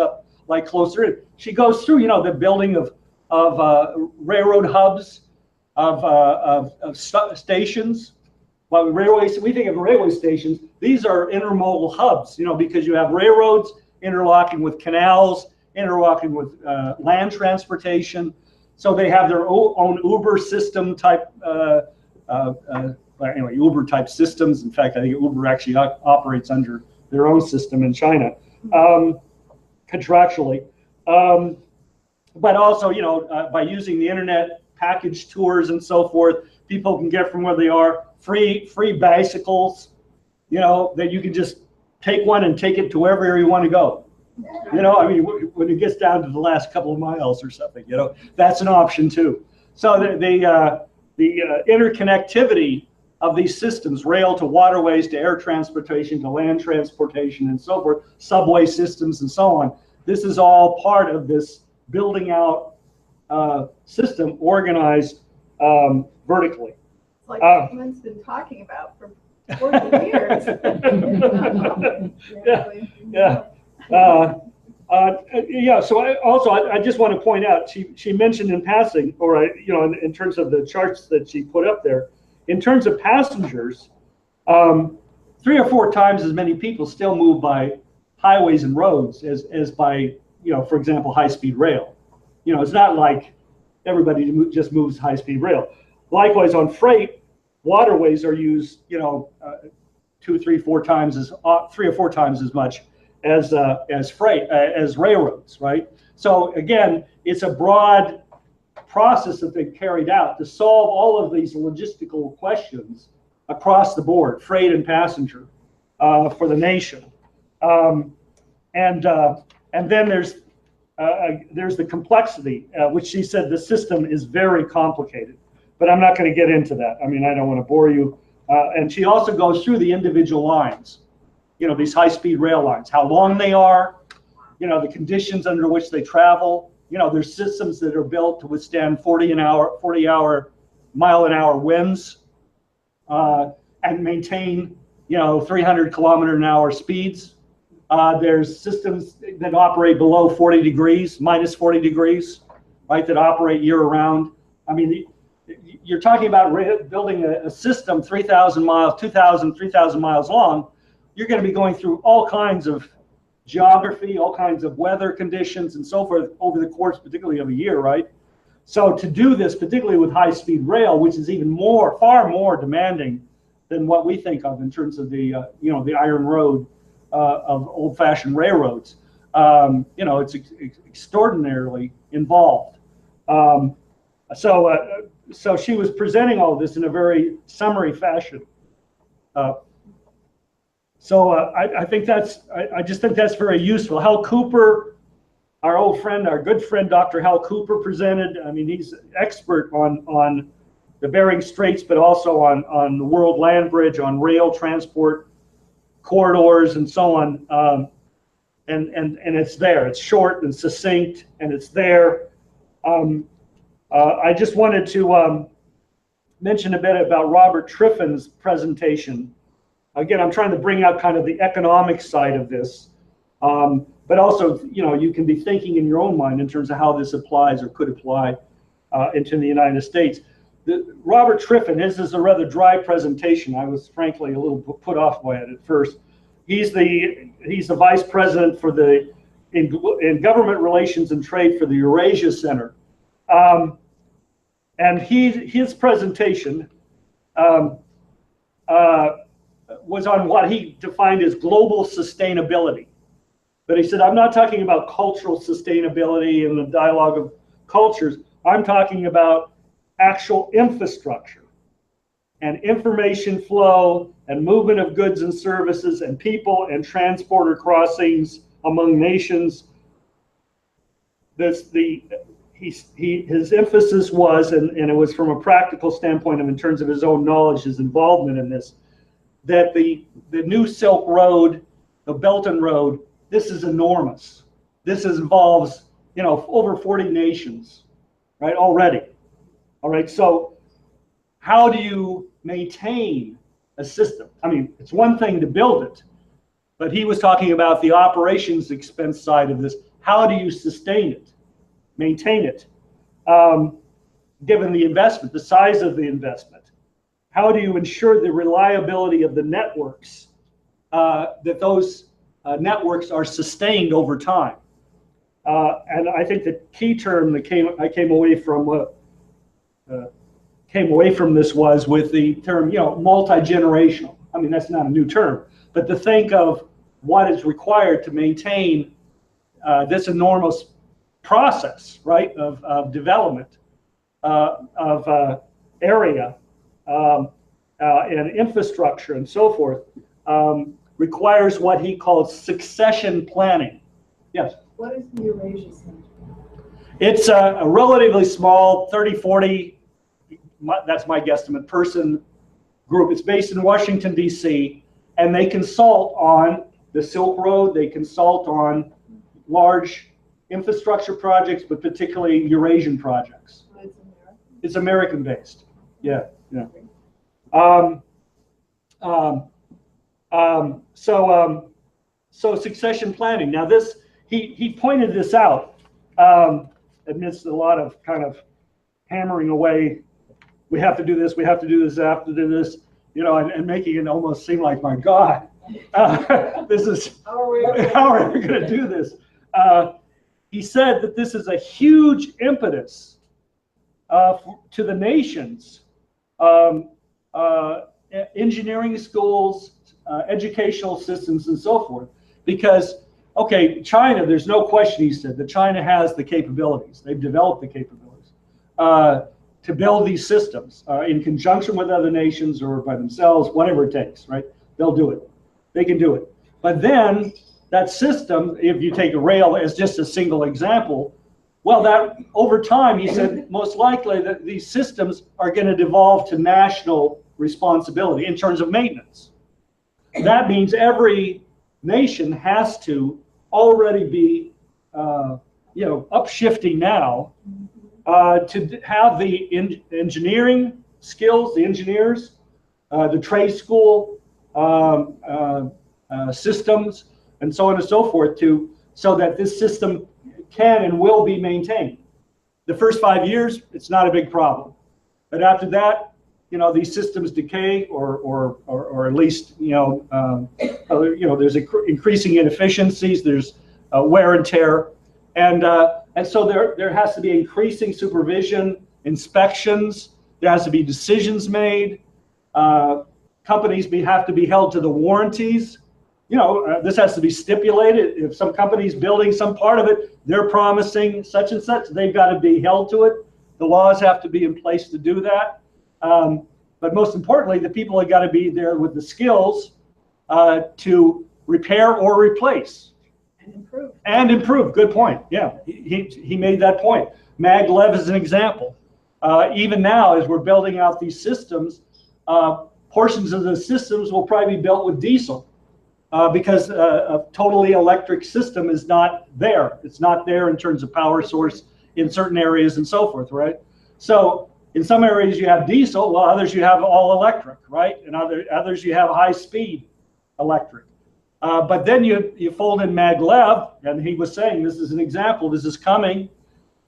like closer in. She goes through the building of railroad hubs, of stations. Well, railways, we think of railway stations. These are intermodal hubs, because you have railroads interlocking with canals, interlocking with land transportation. So they have their own Uber system type, Uber type systems. In fact, I think Uber actually operates under their own system in China, contractually. But also, by using the internet, package tours and so forth, people can get from where they are. Free bicycles, that you can just take one and take it to wherever you want to go. When it gets down to the last couple of miles or something, that's an option too. So the interconnectivity of these systems, rail to waterways to air transportation to land transportation and so forth, subway systems and so on, this is all part of this building out system organized vertically. Like Edmund's been talking about for 40 years. Yeah. Yeah. So I just want to point out, she mentioned in passing, or in terms of the charts that she put up there, in terms of passengers, 3 or 4 times as many people still move by highways and roads as by, for example, high-speed rail. It's not like everybody just moves high-speed rail. Likewise, on freight, waterways are used, 2, 3, 4 times as 3 or 4 times as much as freight as railroads, right? So again, it's a broad process that they've carried out to solve all of these logistical questions across the board, freight and passenger, for the nation. And then there's the complexity, which she said the system is very complicated. But I'm not going to get into that. I mean, I don't want to bore you. And she also goes through the individual lines, these high-speed rail lines, how long they are, the conditions under which they travel. There's systems that are built to withstand 40-hour mile-an-hour winds and maintain, 300-kilometer-an-hour speeds. There's systems that operate below 40 degrees, minus 40 degrees, right, that operate year-round. I mean, you're talking about building a system 3,000 miles, 2,000, 3,000 miles long. You're going to be going through all kinds of geography, all kinds of weather conditions, and so forth over the course, particularly of a year, right? So to do this, particularly with high-speed rail, which is even far more demanding than what we think of in terms of the, the iron road of old-fashioned railroads, it's extraordinarily involved. So she was presenting all this in a very summary fashion. I think I just think that's very useful. Hal Cooper, our old friend, our good friend, Dr. Hal Cooper presented. I mean, he's an expert on the Bering Straits, but also on the World Land Bridge, on rail transport corridors and so on. And it's there. It's short and succinct, and it's there. I just wanted to mention a bit about Robert Triffin's presentation. Again, I'm trying to bring out kind of the economic side of this, but also, you can be thinking in your own mind in terms of how this applies or could apply into the United States. Robert Triffin, his is a rather dry presentation. I was frankly a little put off by it at first. He's the vice president for in government relations and trade for the Eurasia Center. And his presentation was on what he defined as global sustainability. But he said, I'm not talking about cultural sustainability and the dialogue of cultures. I'm talking about actual infrastructure and information flow and movement of goods and services and people and transporter crossings among nations. His emphasis was, and it was from a practical standpoint of in terms of his own knowledge, his involvement in this, that the new Silk Road, the Belt and Road, this is enormous. This involves, over 40 nations, right, already. All right, so how do you maintain a system? I mean, it's one thing to build it, but he was talking about the operations expense side of this. How do you sustain it, maintain it, given the investment, the size of the investment? How do you ensure the reliability of the networks, that those networks are sustained over time? And I think the key term that I came away from this was with the term, multi-generational. I mean, that's not a new term, but to think of what is required to maintain this enormous process, right, of development of area and infrastructure and so forth, requires what he called succession planning. Yes? What is the Eurasia Center? It's a relatively small 30, 40, that's my guesstimate, person group. It's based in Washington, D.C., and they consult on the Silk Road. They consult on large infrastructure projects, but particularly Eurasian projects. It's American. It's American-based. Yeah, yeah. So succession planning. Now this, he pointed this out amidst a lot of kind of hammering away. We have to do this. We have to do this. We have to do this. You know, and making it almost seem like, my God, this is how are we going to do this? He said that this is a huge impetus to the nations, engineering schools, educational systems, and so forth. Because, okay, China, there's no question, he said, that China has the capabilities. They've developed the capabilities to build these systems in conjunction with other nations or by themselves, whatever it takes, right? They'll do it. They can do it. But then that system, if you take a rail as just a single example, well, that over time, he said, most likely that these systems are going to devolve to national responsibility in terms of maintenance. That means every nation has to already be, upshifting now to have the engineering skills, the engineers, the trade school systems, and so on and so forth, so that this system can and will be maintained. The first 5 years, it's not a big problem, but after that, these systems decay, or at least there's increasing inefficiencies. There's wear and tear, and so there has to be increasing supervision, inspections. There has to be decisions made. Companies have to be held to the warranties. This has to be stipulated. If some company's building some part of it, they're promising such and such, they've got to be held to it. The laws have to be in place to do that. But most importantly, the people have got to be there with the skills to repair or replace. And improve. Good point. Yeah, he made that point. Maglev is an example. Even now, as we're building out these systems, portions of the systems will probably be built with diesel because a totally electric system is not there. It's not there in terms of power source in certain areas and so forth, right? So in some areas you have diesel, while others you have all electric, right? And others you have high speed electric. But then you fold in maglev, and he was saying this is an example. This is coming,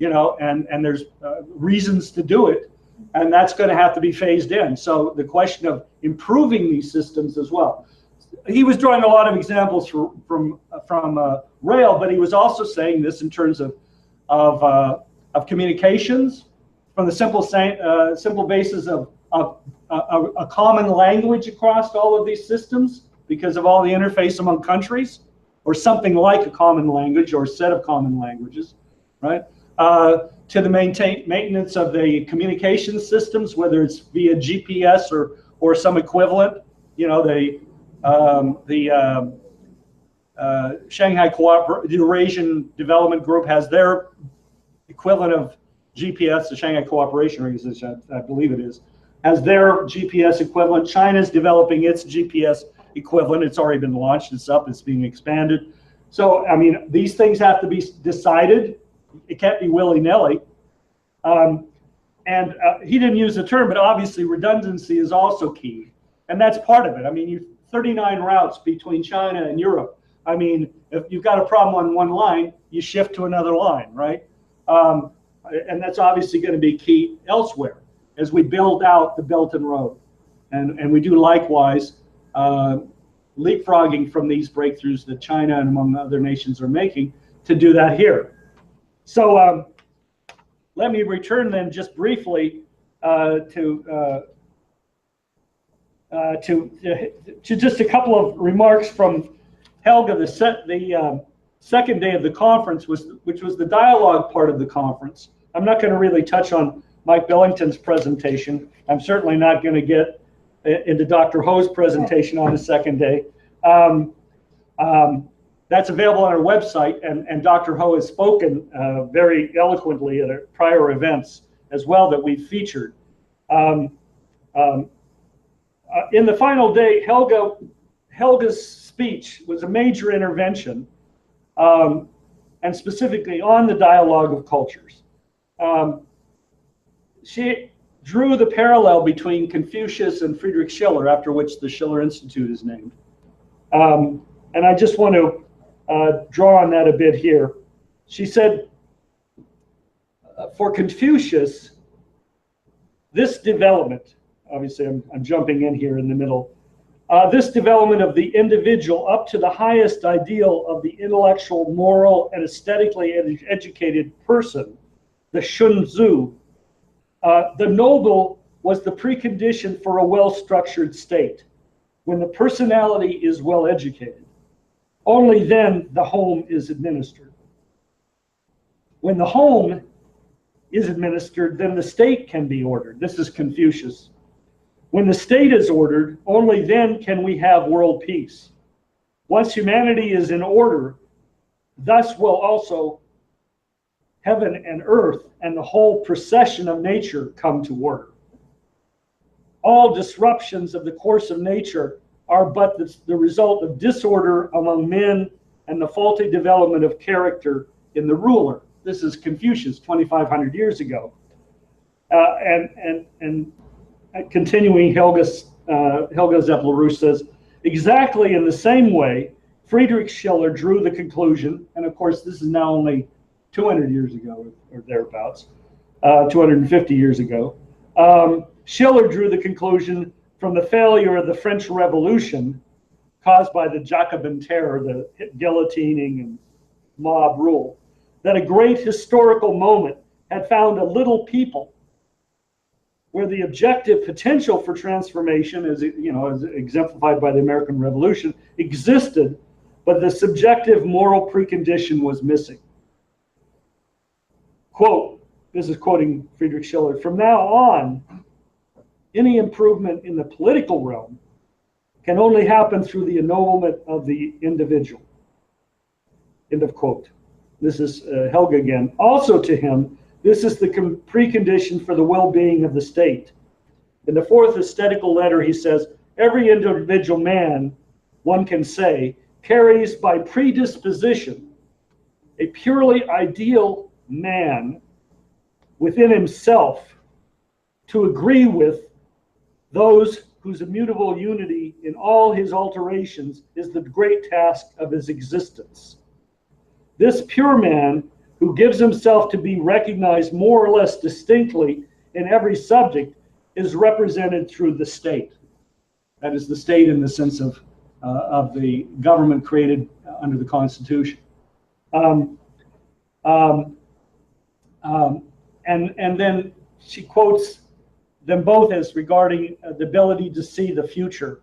and there's reasons to do it, and that's going to have to be phased in. So the question of improving these systems as well. He was drawing a lot of examples from rail, but he was also saying this in terms of communications, from the simple basis of a common language across all of these systems because of all the interface among countries, or something like a common language or a set of common languages, right? To the maintenance of the communication systems, whether it's via GPS or some equivalent. The Shanghai Eurasian Development Group has their equivalent of GPS, the Shanghai Cooperation Organization, I believe it is, has their GPS equivalent. China's developing its GPS equivalent. It's already been launched. It's up. It's being expanded. So, I mean, these things have to be decided. It can't be willy-nilly. He didn't use the term, but obviously redundancy is also key. And that's part of it. I mean, 39 routes between China and Europe. I mean, if you've got a problem on one line, you shift to another line, right? And that's obviously going to be key elsewhere as we build out the Belt and Road. And we do likewise, leapfrogging from these breakthroughs that China and among other nations are making to do that here. So let me return then just briefly to just a couple of remarks from Helga. The second day of the conference, which was the dialogue part of the conference. I'm not going to really touch on Mike Billington's presentation. I'm certainly not going to get into Dr. Ho's presentation on the second day. That's available on our website, and Dr. Ho has spoken very eloquently at prior events as well that we've featured. In the final day, Helga's speech was a major intervention and specifically on the dialogue of cultures. She drew the parallel between Confucius and Friedrich Schiller, after which the Schiller Institute is named. And I just want to draw on that a bit here. She said, for Confucius, this development, obviously I'm jumping in here in the middle, this development of the individual up to the highest ideal of the intellectual, moral, and aesthetically educated person, the Shunzu, the noble was the precondition for a well-structured state. When the personality is well educated, only then the home is administered. When the home is administered, then the state can be ordered. This is Confucius. When the state is ordered, only then can we have world peace. Once humanity is in order, thus will also heaven and earth and the whole procession of nature come to order. All disruptions of the course of nature are but the result of disorder among men and the faulty development of character in the ruler. This is Confucius 2,500 years ago. And continuing, Helga Zepp LaRouche says, exactly in the same way, Friedrich Schiller drew the conclusion, and of course this is now only 200 years ago or thereabouts, 250 years ago. Schiller drew the conclusion from the failure of the French Revolution caused by the Jacobin terror, the guillotining and mob rule, that a great historical moment had found a little people where the objective potential for transformation, as exemplified by the American Revolution, existed, but the subjective moral precondition was missing. Quote, this is quoting Friedrich Schiller, from now on, any improvement in the political realm can only happen through the ennoblement of the individual. End of quote. This is Helga again. Also to him, this is the precondition for the well-being of the state. In the fourth aesthetical letter, he says, every individual man, one can say, carries by predisposition a purely ideal man within himself to agree with those whose immutable unity in all his alterations is the great task of his existence. This pure man, who gives himself to be recognized more or less distinctly in every subject, is represented through the state. That is the state in the sense of the government created under the Constitution. And then she quotes them both as regarding the ability to see the future.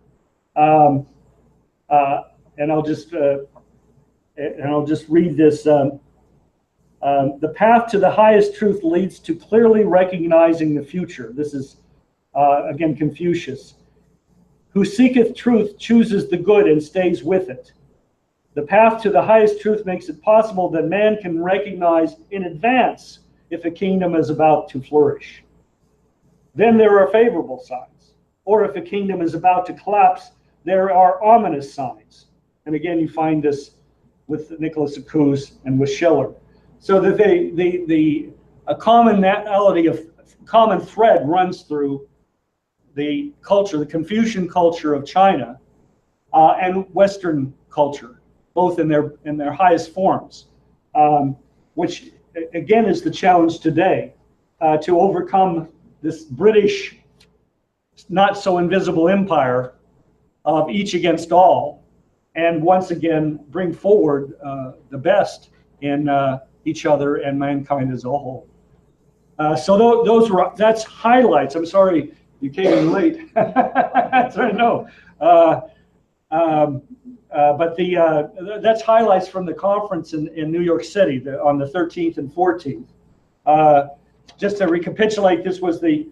And I'll just read this. The path to the highest truth leads to clearly recognizing the future. This is, again, Confucius. Who seeketh truth chooses the good and stays with it. The path to the highest truth makes it possible that man can recognize in advance if a kingdom is about to flourish. Then there are favorable signs. Or if a kingdom is about to collapse, there are ominous signs. And again, you find this with Nicholas Accuse and with Schiller. So that a commonality of common thread runs through the culture, the Confucian culture of China, and Western culture, both in their highest forms, which again is the challenge today, to overcome this British not so invisible empire of each against all, and once again bring forward the best in each other and mankind as a whole. So that's highlights. I'm sorry you came in late. That's I know. But that's highlights from the conference in New York City on the 13th and 14th. Just to recapitulate, this was the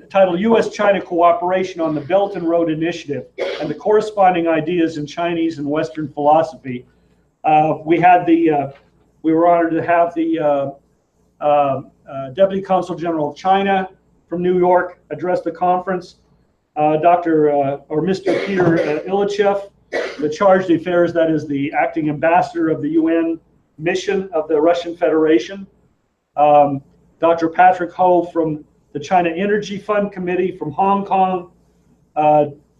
title U.S.-China Cooperation on the Belt and Road Initiative and the corresponding ideas in Chinese and Western philosophy. We were honored to have the Deputy Consul General of China from New York address the conference. Mr. Peter Ilitchev, the Charge d'Affaires, that is the acting ambassador of the UN mission of the Russian Federation. Dr. Patrick Ho from the China Energy Fund Committee from Hong Kong.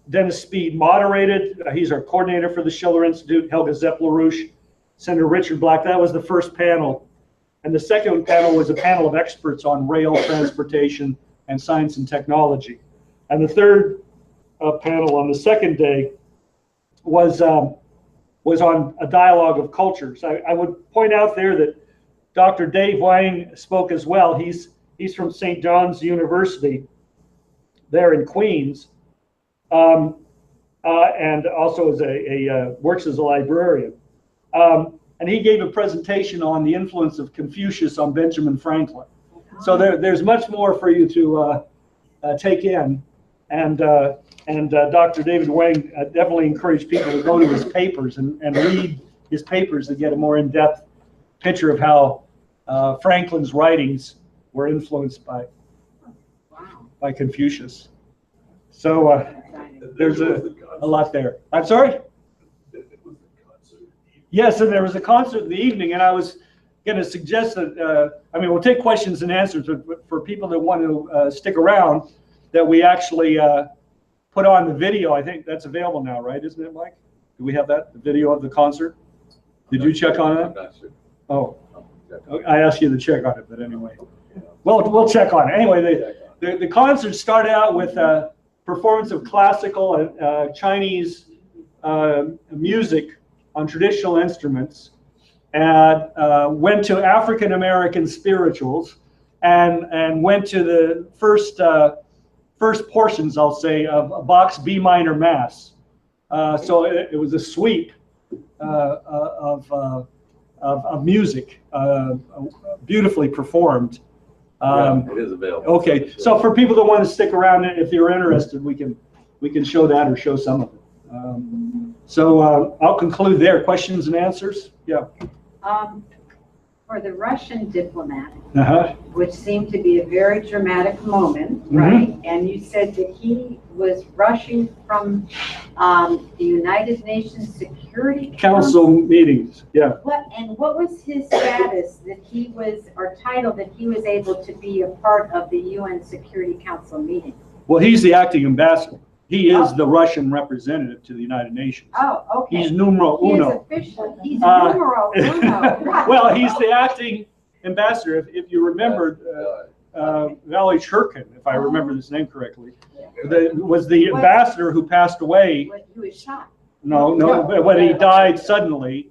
Dennis Speed moderated. He's our coordinator for the Schiller Institute. Helga Zepp-LaRouche, Senator Richard Black. That was the first panel. And the second panel was a panel of experts on rail transportation and science and technology. And the third panel on the second day was on a dialogue of cultures. I would point out there that Dr. Dave Wang spoke as well. He's from St. John's University there in Queens, and also works as a librarian. And he gave a presentation on the influence of Confucius on Benjamin Franklin. So there's much more for you to take in. And Dr. David Wang definitely encouraged people to go to his papers and read his papers to get a more in-depth picture of how Franklin's writings were influenced by Confucius. So there's a lot there. I'm sorry? Yes, and there was a concert in the evening, and I was going to suggest that, we'll take questions and answers, but for people that want to stick around, that we actually put on the video. I think that's available now, right? Isn't it, Mike? Do we have that, the video of the concert? Did you check on it? Oh, I asked you to check on it, but anyway. Well, we'll check on it. Anyway, the concert started out with a performance of classical and Chinese music on traditional instruments, and went to African American spirituals, and went to the first portions, I'll say, of Bach's B minor Mass. So it was a sweep of music, beautifully performed. It is available. Okay, so for people that want to stick around, if you're interested, we can show that or show some of it. So I'll conclude there. Questions and answers? Yeah. For the Russian diplomat, which seemed to be a very dramatic moment, right? And you said that he was rushing from the United Nations Security Council meetings. Yeah. What was his status that he was, or title that he was able to be a part of the UN Security Council meeting? Well, he's the acting ambassador. He is the Russian representative to the United Nations. Oh, okay. He's numero uno. He is official. He's numero uno. Well, he's the acting ambassador. If you remember, Valery Shurkin, if I remember his name correctly, was the ambassador who passed away. He was shot. No, when he died suddenly,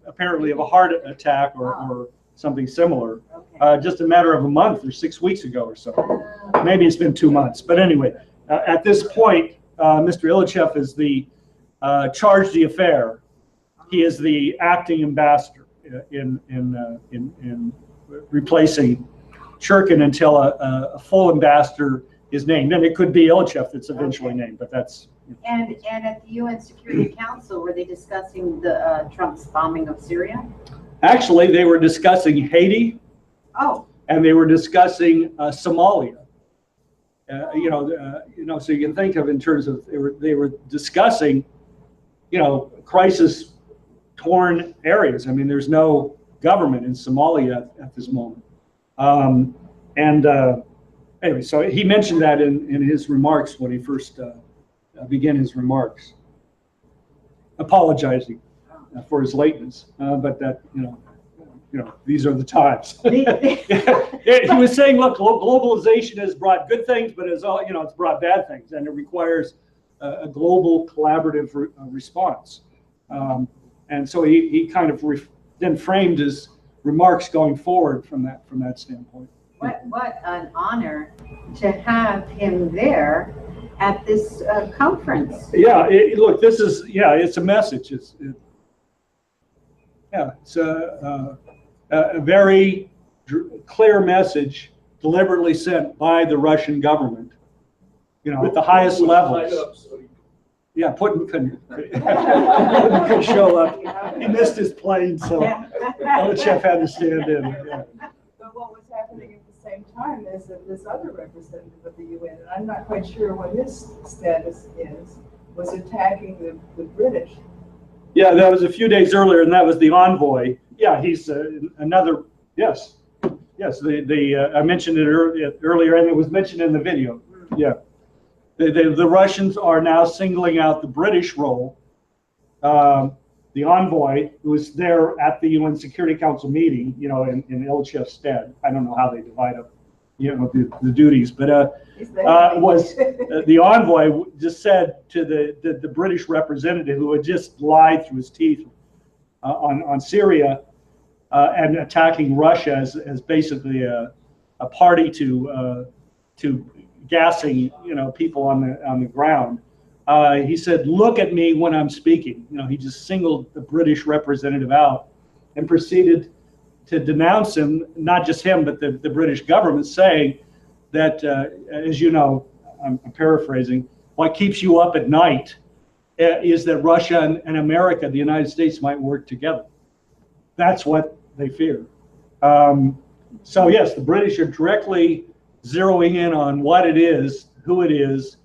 apparently of a heart attack or something similar, just a matter of a month or 6 weeks ago or so. Maybe it's been 2 months, but anyway. At this point, Mr. Ilyichev is the charge d'affaires. He is the acting ambassador in replacing Shurkin until a full ambassador is named. And it could be Ilyichev that's eventually named, but that's. And at the UN Security Council, were they discussing the Trump's bombing of Syria? Actually, they were discussing Haiti. Oh. And they were discussing Somalia. So you can think of in terms of they were discussing, crisis-torn areas. I mean, there's no government in Somalia at this moment. Anyway, so he mentioned that in his remarks when he first began his remarks, apologizing for his lateness, but that these are the times. He was saying, look, globalization has brought good things, but it's brought bad things, and it requires a global collaborative response. And so he kind of then framed his remarks going forward from that standpoint. What an honor to have him there at this conference. Yeah, look, this is it's a message. It's a very clear message deliberately sent by the Russian government, at the highest levels. Yeah, Putin couldn't show up. He missed his plane, so Ilyichev had to stand in. Yeah. But what was happening at the same time is that this other representative of the UN, and I'm not quite sure what his status is, was attacking the British. Yeah, that was a few days earlier, and that was the envoy, Yeah, he's another, yes. Yes, I mentioned it earlier, and it was mentioned in the video. Yeah. The Russians are now singling out the British role. The envoy who was there at the UN Security Council meeting, you know, in Ilchev's stead. I don't know how they divide up, you know, the duties, but was the envoy just said to the British representative who had just lied through his teeth on Syria and attacking Russia as basically a party to gassing, you know, people on the ground. He said, "Look at me when I'm speaking." You know, he just singled the British representative out and proceeded to denounce him, not just him, but the British government, saying that, as you know, I'm paraphrasing, what keeps you up at night is that Russia and America, the United States, might work together. That's what they fear. So yes, the British are directly zeroing in on what it is, who it is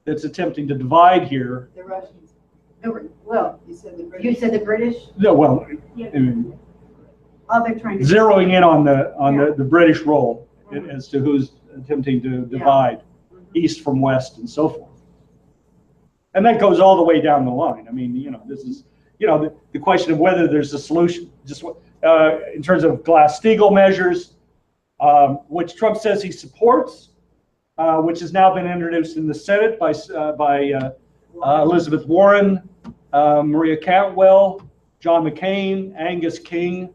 that's attempting to divide here. The Russians. Well, You said the British. you said the British? No, well, Oh, they're trying to. zeroing in on the British role as to who's attempting to divide East from West and so forth. And that goes all the way down the line. I mean, you know, this is, you know, the question of whether there's a solution, just in terms of Glass-Steagall measures, which Trump says he supports, which has now been introduced in the Senate by Elizabeth Warren, Maria Cantwell, John McCain, Angus King.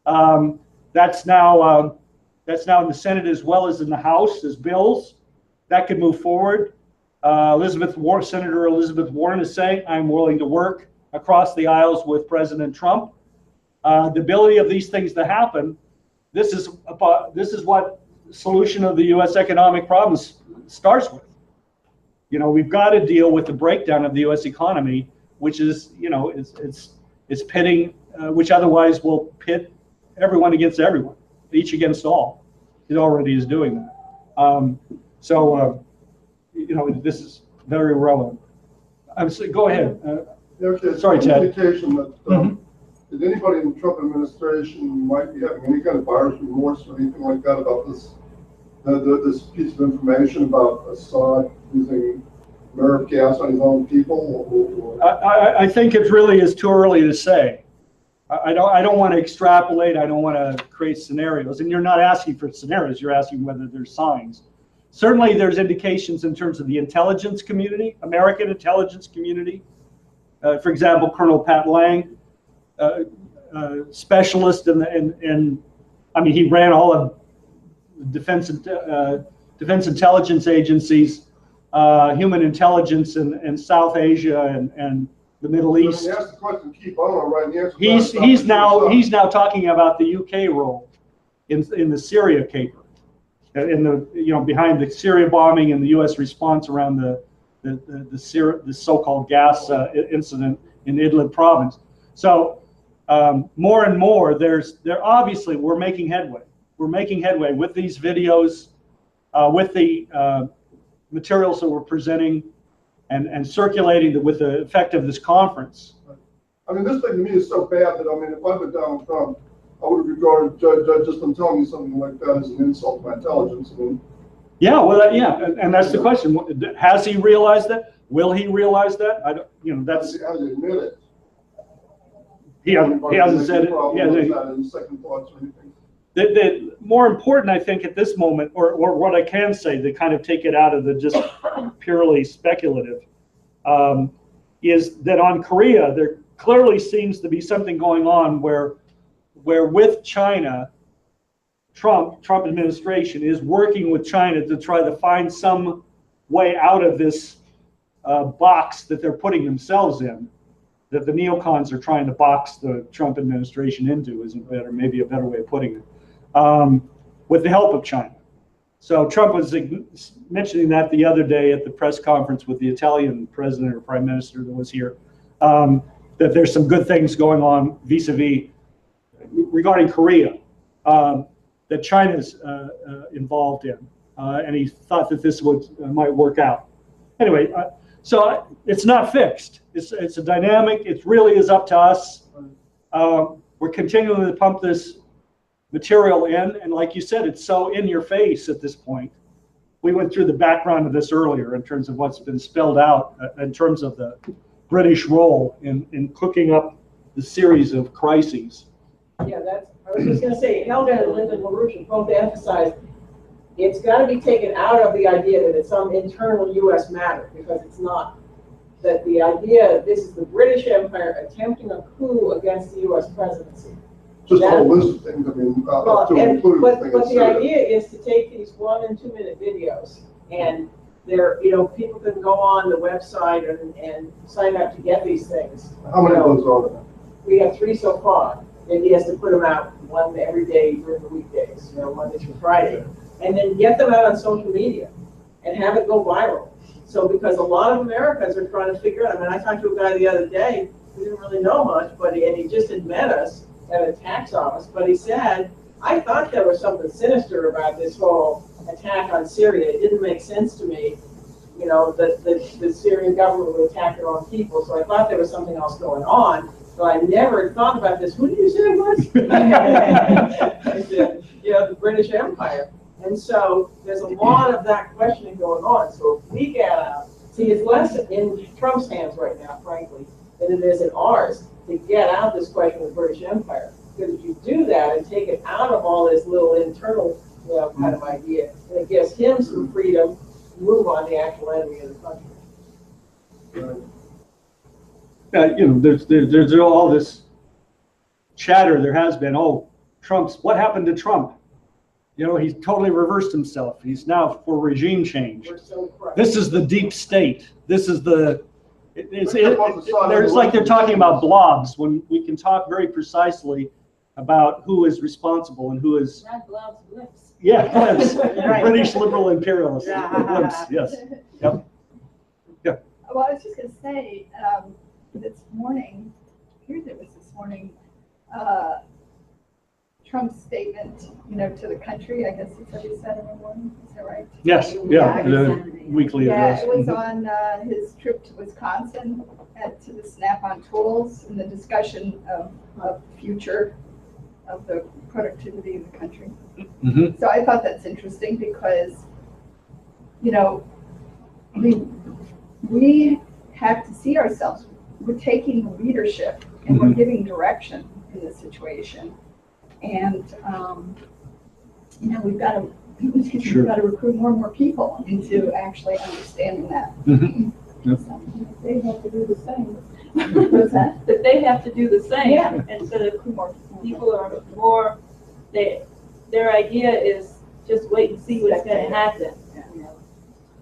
That's now in the Senate as well as in the House as bills. That could move forward. Senator Elizabeth Warren is saying, "I'm willing to work across the aisles with President Trump." The ability of these things to happen. This is what the solution of the U.S. economic problems starts with. You know, we've got to deal with the breakdown of the U.S. economy, which is, you know, it's pitting, which otherwise will pit everyone against everyone, each against all. It already is doing that. You know, this is very relevant. Go ahead. Okay, Sorry, Ted. Indication that that anybody in the Trump administration might be having any kind of buyer's remorse or anything like that about this this piece of information about Assad using nerve gas on his own people? I think it really is too early to say. I don't want to extrapolate. I don't want to create scenarios. And you're not asking for scenarios. You're asking whether there's signs. Certainly, there's indications in terms of the intelligence community, American intelligence community. For example, Colonel Pat Lang, specialist in I mean, he ran all of defense intelligence agencies, human intelligence in South Asia and the Middle East. Ask the question, keep on, right? He's now talking about the UK role in the Syria caper, in the, you know, behind the Syria bombing and the U.S. response around the so-called gas incident in Idlib province. So more and more, obviously we're making headway. We're making headway with these videos, with the materials that we're presenting and circulating with the effect of this conference. I mean, this thing to me is so bad that, I mean, if I've been Donald Trump, I would have regarded just them telling me something like that as an insult to my intelligence. I mean, yeah, well, yeah, and that's the question. Has he realized that? Will he realize that? I don't, you know, that's. Has he admit it? He hasn't said it. He hasn't. Any second thoughts or anything? The more important, I think, at this moment, or what I can say to kind of take it out of the just purely speculative, is that on Korea, there clearly seems to be something going on where with China, Trump administration is working with China to try to find some way out of this box that they're putting themselves in, that the neocons are trying to box the Trump administration into, maybe a better way of putting it, with the help of China. So Trump was mentioning that the other day at the press conference with the Italian president or prime minister that was here, that there's some good things going on vis-a-vis regarding Korea that China's involved in, and he thought that this might work out. Anyway, so it's not fixed. It's a dynamic. It really is up to us. We're we're continuing to pump this material in, and like you said, it's so in your face at this point. We went through the background of this earlier in terms of what's been spelled out in terms of the British role in cooking up the series of crises. Yeah, I was just going to say, Helga and Lyndon LaRouche both emphasized it's got to be taken out of the idea that it's some internal U.S. matter, because it's not. That the idea this is the British Empire attempting a coup against the U.S. presidency. Just a whole list of things. I mean, But the idea is to take these 1- and 2-minute videos, and people can go on the website and sign up to get these things. How many of those are there? We have 3 so far, and he has to put them out one every day during the weekdays, Monday through Friday, and then get them out on social media and have it go viral. So because a lot of Americans are trying to figure out. I mean, I talked to a guy the other day who didn't really know much, and he just had met us at a tax office, but he said, I thought there was something sinister about this whole attack on Syria. It didn't make sense to me, that the Syrian government would attack their own people. So I thought there was something else going on, but I never thought about this. Who did you say it was? I said, the British Empire. And so there's a lot of that questioning going on. So if we get out, see, it's less in Trump's hands right now, frankly, than it is in ours to get out this question of the British Empire. Because if you do that and take it out of all this little internal kind of idea, and it gives him some freedom to move on the actual enemy of the country. There's all this chatter. There has been, what happened to Trump? He's totally reversed himself. He's now for regime change. This is the deep state. This is it's like they're talking about blobs when we can talk very precisely about who is responsible and who is. Not blobs, blips. Yeah, blips. British liberal imperialists. Blips, yes. Yep. Yeah. Well, I was just going to say, this morning, Trump's statement, to the country, I guess it's every Saturday morning, is that right? Yes, the weekly address. Yeah, it was on his trip to Wisconsin to the Snap-on Tools and the discussion of future of the productivity of the country. Mm-hmm. So I thought that's interesting because, we have to see ourselves, we're taking leadership and we're giving direction in this situation. And, we've got to recruit more and more people into actually understanding that. Mm-hmm. Yep. So, they have to do the same. What's that? That they have to do the same. Yeah. And so that people are more, their idea is just wait and see what's going to happen.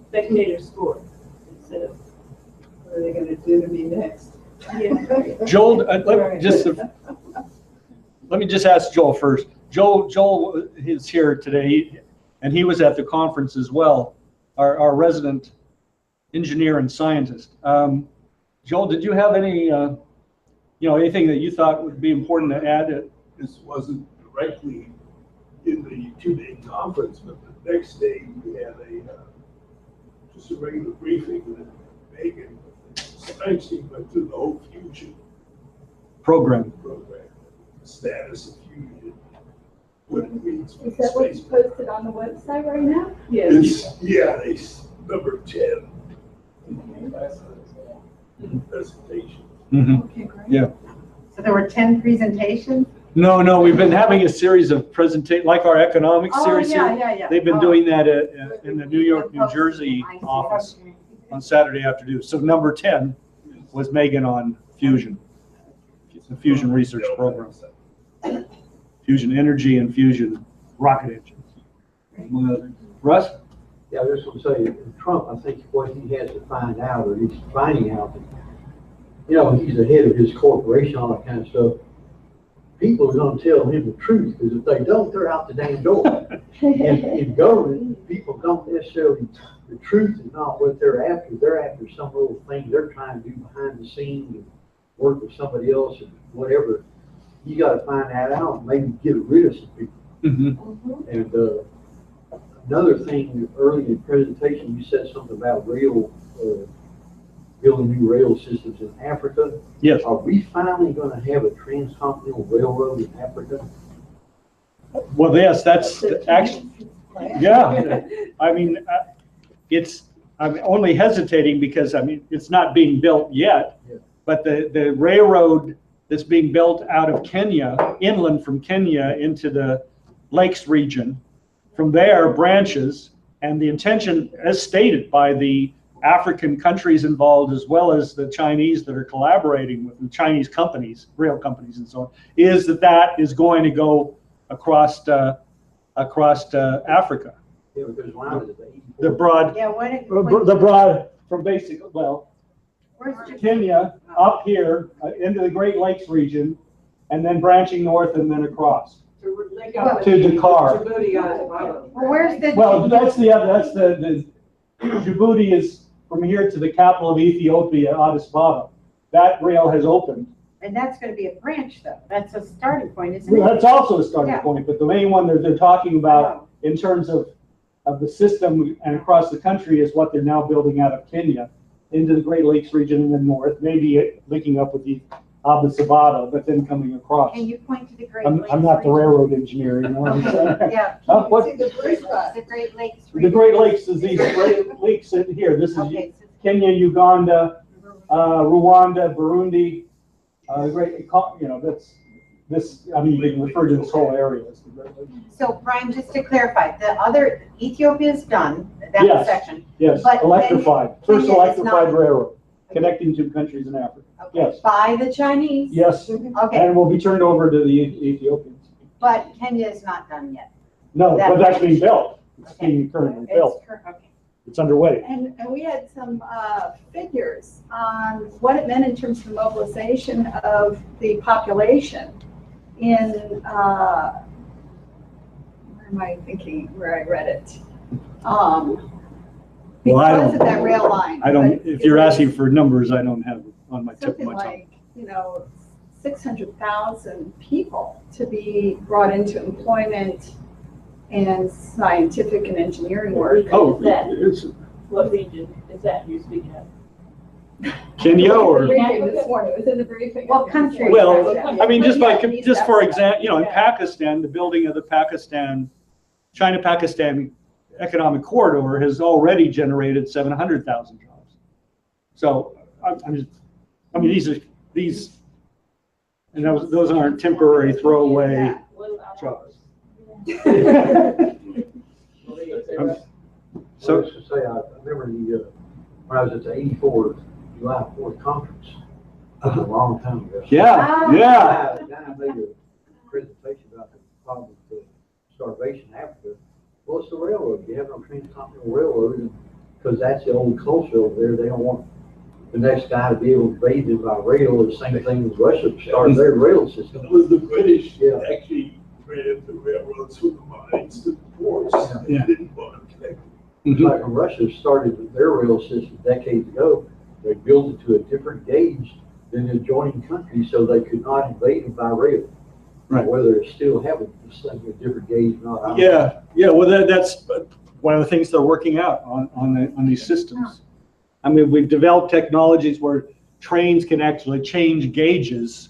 Spectator sport. Instead of, what are they going to do to me next? Yeah. Joel, let me just ask Joel first. Joel is here today, and he was at the conference as well, our resident engineer and scientist. Joel, did you have any, anything that you thought would be important to add? This wasn't directly in the 2-day conference, but the next day we had just a regular briefing with Megan. Actually went through the whole fusion program. The status of fusion, what it means for Is that what's posted on the website right now? Yes. It's number 10. Presentation. Mm-hmm. Okay, great. Yeah. So there were 10 presentations? No, we've been having a series of presentations, like our economics series here. Yeah. They've been doing that in the New York, New Jersey office on Saturday afternoon. So number 10 was Megan on fusion, the fusion research program. Fusion energy and fusion rocket engines. Russ? Yeah, I was just going to say, Trump, I think what he has to find out, or he's finding out, he's the head of his corporation, all that kind of stuff. People are going to tell him the truth, because if they don't, they're out the damn door. And in government, people don't necessarily, the truth is not what they're after. They're after some little thing they're trying to do behind the scenes and work with somebody else and whatever. You got to find that out and maybe get rid of some people. Mm-hmm. And another thing, early in the presentation, you said something about real building new rail systems in Africa. Yes. Are we finally going to have a transcontinental railroad in Africa? Well, yes, that's actually, yeah. I mean, I'm only hesitating because, I mean, it's not being built yet, but the railroad that's being built out of Kenya, inland from Kenya into the Lakes region, from there branches, and the intention, as stated by the African countries involved, as well as the Chinese that are collaborating with the Chinese companies, rail companies and so on, is that is going to go across Africa. Yeah, because mine is The broad, Yeah, the broad from Kenya up here into the Great Lakes region, and then branching north and then across to Dakar. Well, where's the? Well, that's the Djibouti is from here to the capital of Ethiopia, Addis Ababa. That rail has opened. And that's going to be a branch, though. That's a starting point, isn't Well, it? that's also a starting point, but the main one that they're talking about in terms of the system and across the country is what they're now building out of Kenya into the Great Lakes region in the north, maybe linking up with the Addis Ababa, but then coming across. Can you point to the Great Lakes? I'm not the railroad engineer, you know what I'm saying? Yeah. What? The Great Lakes. The Great Lakes is these Great Lakes in here. This is Kenya, Uganda, Rwanda, Burundi. Great, you know, that's this. I mean, you can refer to this whole area as the Great Lakes. So, Brian, just to clarify, the other Ethiopia's done that section. Yes, but electrified. First Kenya is electrified not. railroad connecting two countries in Africa. Okay. Yes. By the Chinese. Yes. Okay. And will be turned over to the Ethiopians. But Kenya is not done yet. No, That but that's branch. being built. It's being currently built. Okay. It's underway. And we had some figures on what it meant in terms of the mobilization of the population in, where am I thinking, where I read it? Because of that rail line. I don't, But if you're asking for numbers, I don't have it on my tip of something my tongue. like, you know, 600,000 people to be brought into employment and scientific and engineering work. Oh, it's, what region is that you speak of? Kenya or? This morning, it was in the briefing. What country? Well, I mean, just for East example, you know, in Africa. Pakistan, the building of the China-Pakistan economic corridor has already generated 700,000 jobs. So I'm just, I mean, these, and those aren't temporary throwaway jobs. So, I was to say, I remember when I was at the '84 July 4th conference. That was a long time ago. Yeah, yeah. The guy made a presentation about the problem of starvation in Africa. Well, it's the railroad. You have no transcontinental railroad, because that's the old culture over there. They don't want the next guy to be able to bathe them by rail. The same thing as Russia started their rail system. It was the British that actually ran the railroads from the mines to the ports. Yeah. They didn't want to connect. Like when Russia started their rail system decades ago, they built it to a different gauge than the adjoining countries, so they could not invade them by rail. Right. Whether it's still having this thing a different gauge or not. I don't know. Yeah, yeah. Well, that's one of the things they're working out on these systems. I mean, we've developed technologies where trains can actually change gauges.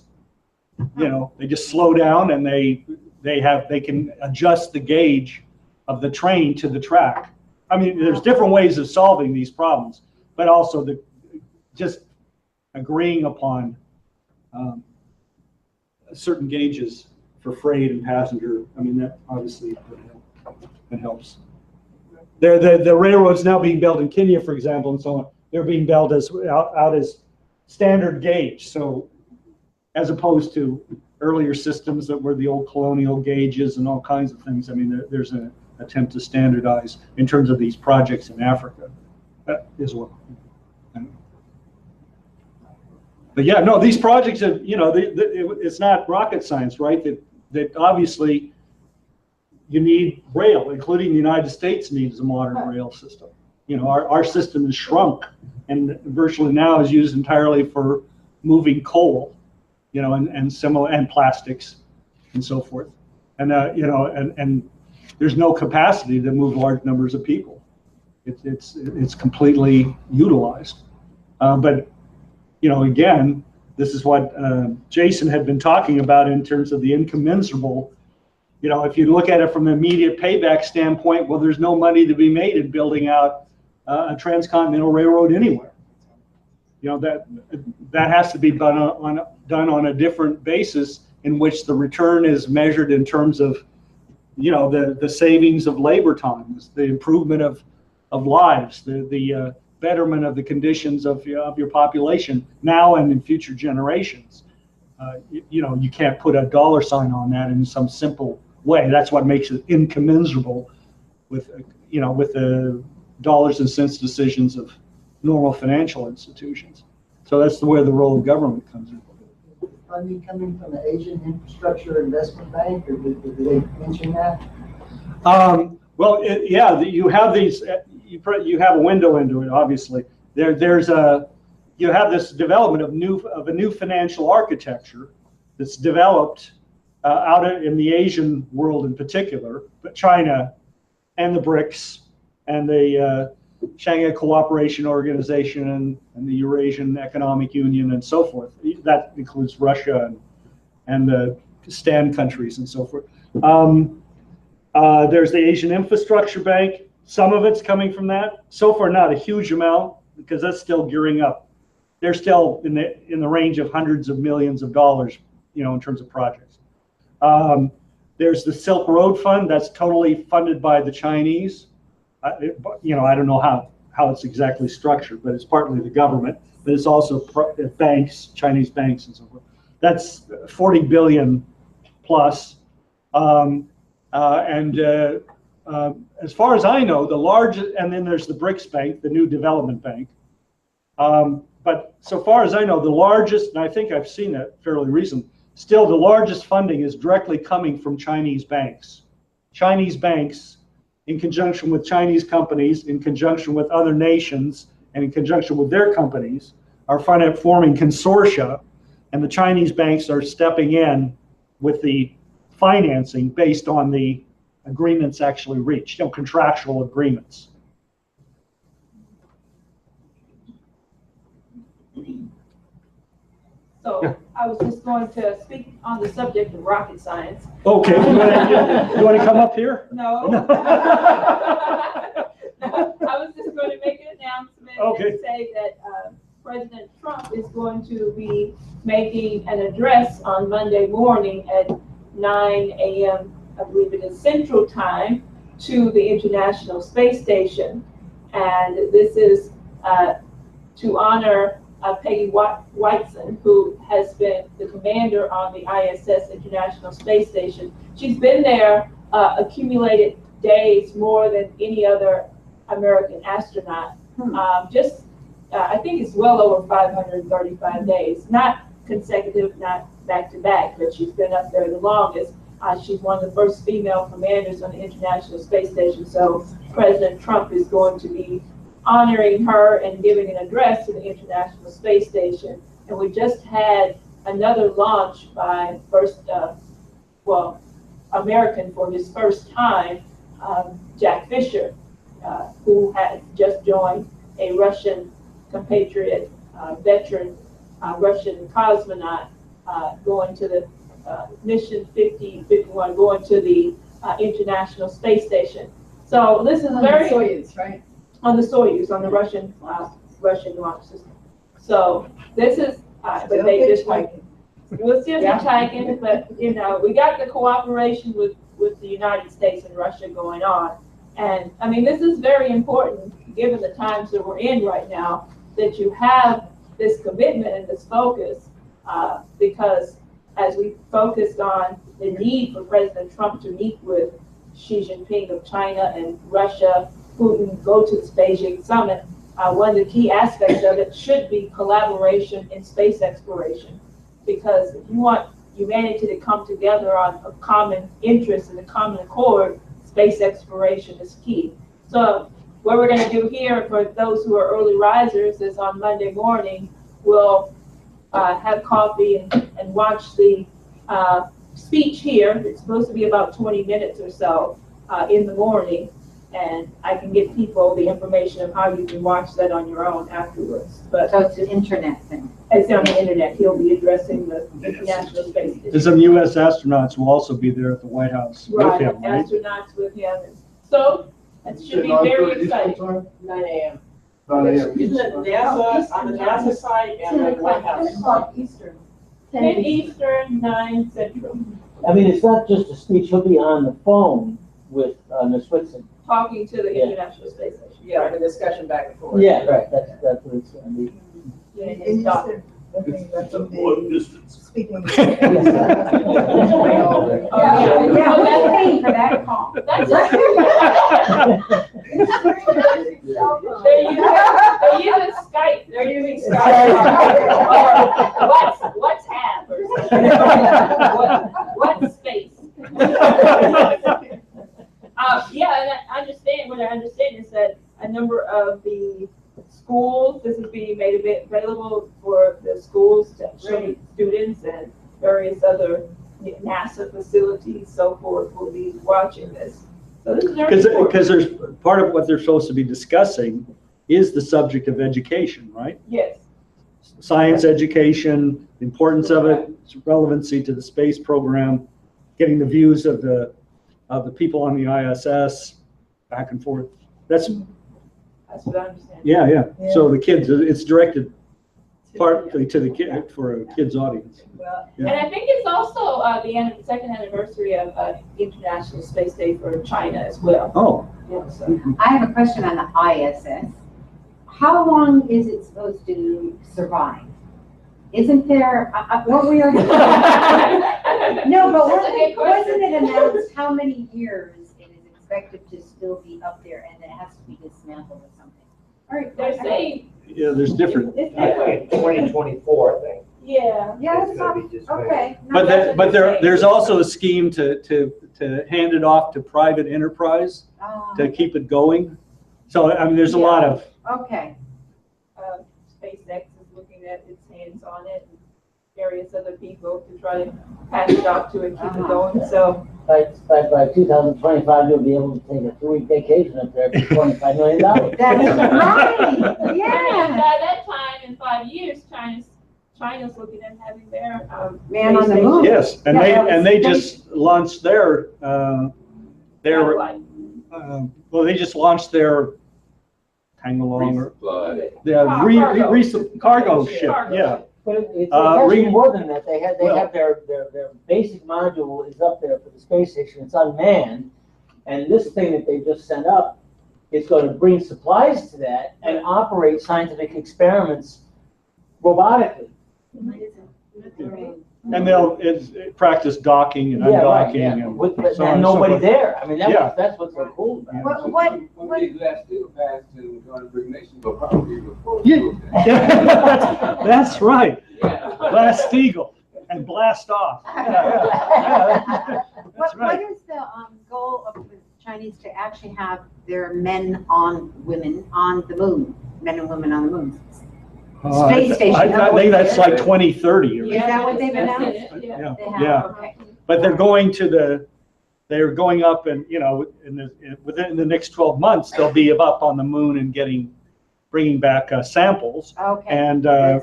You know, they just slow down and they can adjust the gauge of the train to the track. I mean, there's different ways of solving these problems, but also just agreeing upon certain gauges for freight and passenger. I mean, that obviously that helps. The railroads now being built in Kenya, for example, and so on, they're being built out as standard gauge. So as opposed to earlier systems that were the old colonial gauges and all kinds of things. I mean, there's an attempt to standardize in terms of these projects in Africa as well. But yeah, no, these projects have, you know, it's not rocket science, right? That obviously you need rail, including the United States needs a modern rail system. You know, our system is shrunk and virtually now is used entirely for moving coal, you know, and similar, and plastics and so forth. And, you know, and there's no capacity to move large numbers of people. It's completely utilized. But, you know, again, this is what Jason had been talking about in terms of the incommensurable. You know, if you look at it from an immediate payback standpoint, well, there's no money to be made in building out a transcontinental railroad anywhere. You know, that has to be done on a different basis in which the return is measured in terms of, you know, the savings of labor times, the improvement of lives, the betterment of the conditions of your population now and in future generations. You know, you can't put a dollar sign on that in some simple way. That's what makes it incommensurable with, you know, with the dollars and cents decisions of normal financial institutions. So that's where the role of government comes in. Funding coming from the Asian Infrastructure Investment Bank, or did they mention that? Well, yeah, you have these. You have a window into it. Obviously, you have this development of a new financial architecture that's developed out in the Asian world in particular, but China and the BRICS and the Shanghai Cooperation Organization and the Eurasian Economic Union and so forth. That includes Russia and the STAN countries and so forth. There's the Asian Infrastructure Bank. Some of it's coming from that. So far, not a huge amount because that's still gearing up. They're still in the range of hundreds of millions of dollars, you know, in terms of projects. There's the Silk Road Fund that's totally funded by the Chinese. You know, I don't know how it's exactly structured, but it's partly the government, but it's also banks, Chinese banks and so forth. That's 40 billion plus. As far as I know, the largest, and then there's the BRICS Bank, the new development bank. But so far as I know, the largest, and I think I've seen that fairly recently, still the largest funding is directly coming from Chinese banks. Chinese banks, in conjunction with Chinese companies, in conjunction with other nations, and in conjunction with their companies, are forming consortia, and the Chinese banks are stepping in with the financing based on the agreements actually reached, you know, contractual agreements. So I was just going to speak on the subject of rocket science. Okay, you want to come up here? No. I was just going to make an announcement and say that President Trump is going to be making an address on Monday morning at 9 a.m., I believe it is Central Time, to the International Space Station. And this is to honor Peggy Whitson, who has been the commander on the ISS, International Space Station. She's been there accumulated days more than any other American astronaut. I think it's well over 535 days, not consecutive, not back to back, but she's been up there the longest. She's one of the first female commanders on the International Space Station. So President Trump is going to be honoring her and giving an address to the International Space Station. And we just had another launch by American for his first time, Jack Fisher, who had just joined a Russian compatriot, veteran Russian cosmonaut, going to the mission 5051, going to the International Space Station. So this is very Soyuz, right? On the Soyuz, on the Russian launch system. So this is, but they just like, we're still hitchhiking, but you know, we got the cooperation with the United States and Russia going on. And I mean, this is very important given the times that we're in right now, that you have this commitment and this focus, because as we focused on the need for President Trump to meet with Xi Jinping of China and Russia, Putin, go to this Beijing summit, one of the key aspects of it should be collaboration in space exploration. Because if you want humanity to come together on a common interest and a common accord, space exploration is key. So what we're going to do here for those who are early risers is on Monday morning, we'll have coffee and watch the speech here. It's supposed to be about 20 minutes or so in the morning. And I can give people the information of how you can watch that on your own afterwards. But So it's an internet thing. it's on the internet. He'll be addressing the International Space Station. And some U.S. astronauts will also be there at the White House with Right, him, right? astronauts with him. So that should be very exciting. 9 a.m. 9 a.m. Isn't it NASA, on the NASA side and the White House? 10 o'clock Eastern. 10 Eastern, 9 Central. I mean, it's not just a speech, he'll be on the phone with Ms. Whitson. Talking to the Yeah. International Space Station. Yeah, the discussion back and forth. Yeah, right, that's what it's gonna be. Yeah, And his you talk. said the thing about It's a long distance. speaking. Oh, yeah. Yeah, we're paying for that call. That's They're using Skype. They're using Skype. Or WhatsApp or something. What space? Yeah, and I understand. What I understand is that a number of the schools, this is being made available for the schools to show students and various other NASA facilities, so forth, will be watching this. So this is very important. Because there's part of what they're supposed to be discussing is the subject of education, right? Yes. Science education, the importance of it, its relevancy to the space program, getting the views of the people on the ISS, back and forth. That's what I understand. Yeah. So the kids, it's directed partly to the kid, for a kid's audience. And I think it's also the second anniversary of International Space Day for China as well. Oh. Yeah, so. I have a question on the ISS. How long is it supposed to survive? Isn't there, what we are, no, but wasn't it announced how many years it is expected to still be up there and it has to be dismantled or something? All right, they're saying. Yeah, there's different. I think 2024, I think. Yeah. Yeah, it's not, okay. But there's also a scheme to hand it off to private enterprise to keep it going. So I mean, there's a lot of. Okay. SpaceX is looking at its hands on it, and various other people to try to pass it off to it, keep it going. So By 2025, you'll be able to take a 2-week vacation up there for $25 million. That's right. and Yeah. by that time, in 5 years, China's looking at having their Man on the space moon. Yes, and they just launched their satellite. they just launched their Tangalong or Resupply. cargo ship. Yeah. But it's actually more than that. They have their basic module is up there for the space station. It's unmanned, and this thing that they just sent up is going to bring supplies to that and operate scientific experiments robotically. And they'll practice docking and undocking and With so on and nobody so forth. there. I mean, that's what's so cool about it. When these last steel pads to join the big nation, but probably before. That's right. Blast Eagle and blast off. What is the goal of the Chinese to actually have their men on women on the moon, men and women on the moon? Space station. I think that's like 2030. Is that what they've announced? Yeah. They have, Yeah. okay. But they're going up and, within the next 12 months, they'll be up on the moon and bringing back samples. Okay. And the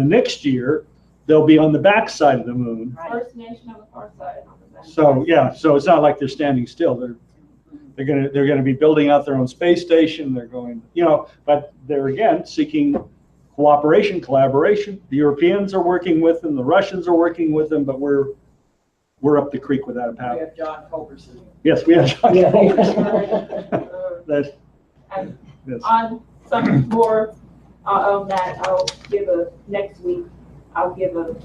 next year, they'll be on the back side of the moon. First nation on the far side. On the back. So, yeah, so it's not like they're standing still. They're gonna be building out their own space station. They're going, but they're again seeking cooperation, collaboration. The Europeans are working with them, the Russians are working with them, but we're up the creek without a We paddle. have John Culberson. Yes, we have John Culberson. Yes. On some more on that, I'll give next week. I'll give a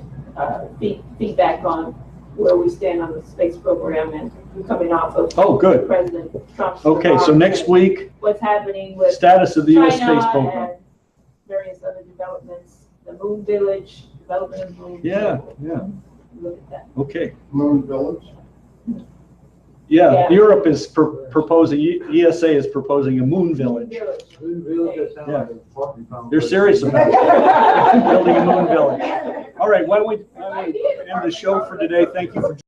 feedback on where we stand on the space program and coming off of Good. President Trump's. Okay, so next week, what's happening with status of the U.S. China space program. and various other developments, the Moon Village, development of Moon. Yeah. Look at that. Okay. Moon Village. Yeah, Europe is proposing, ESA is proposing a moon village. Yeah. They're serious about it. Building a moon village. All right, why don't we end the show for today? Thank you for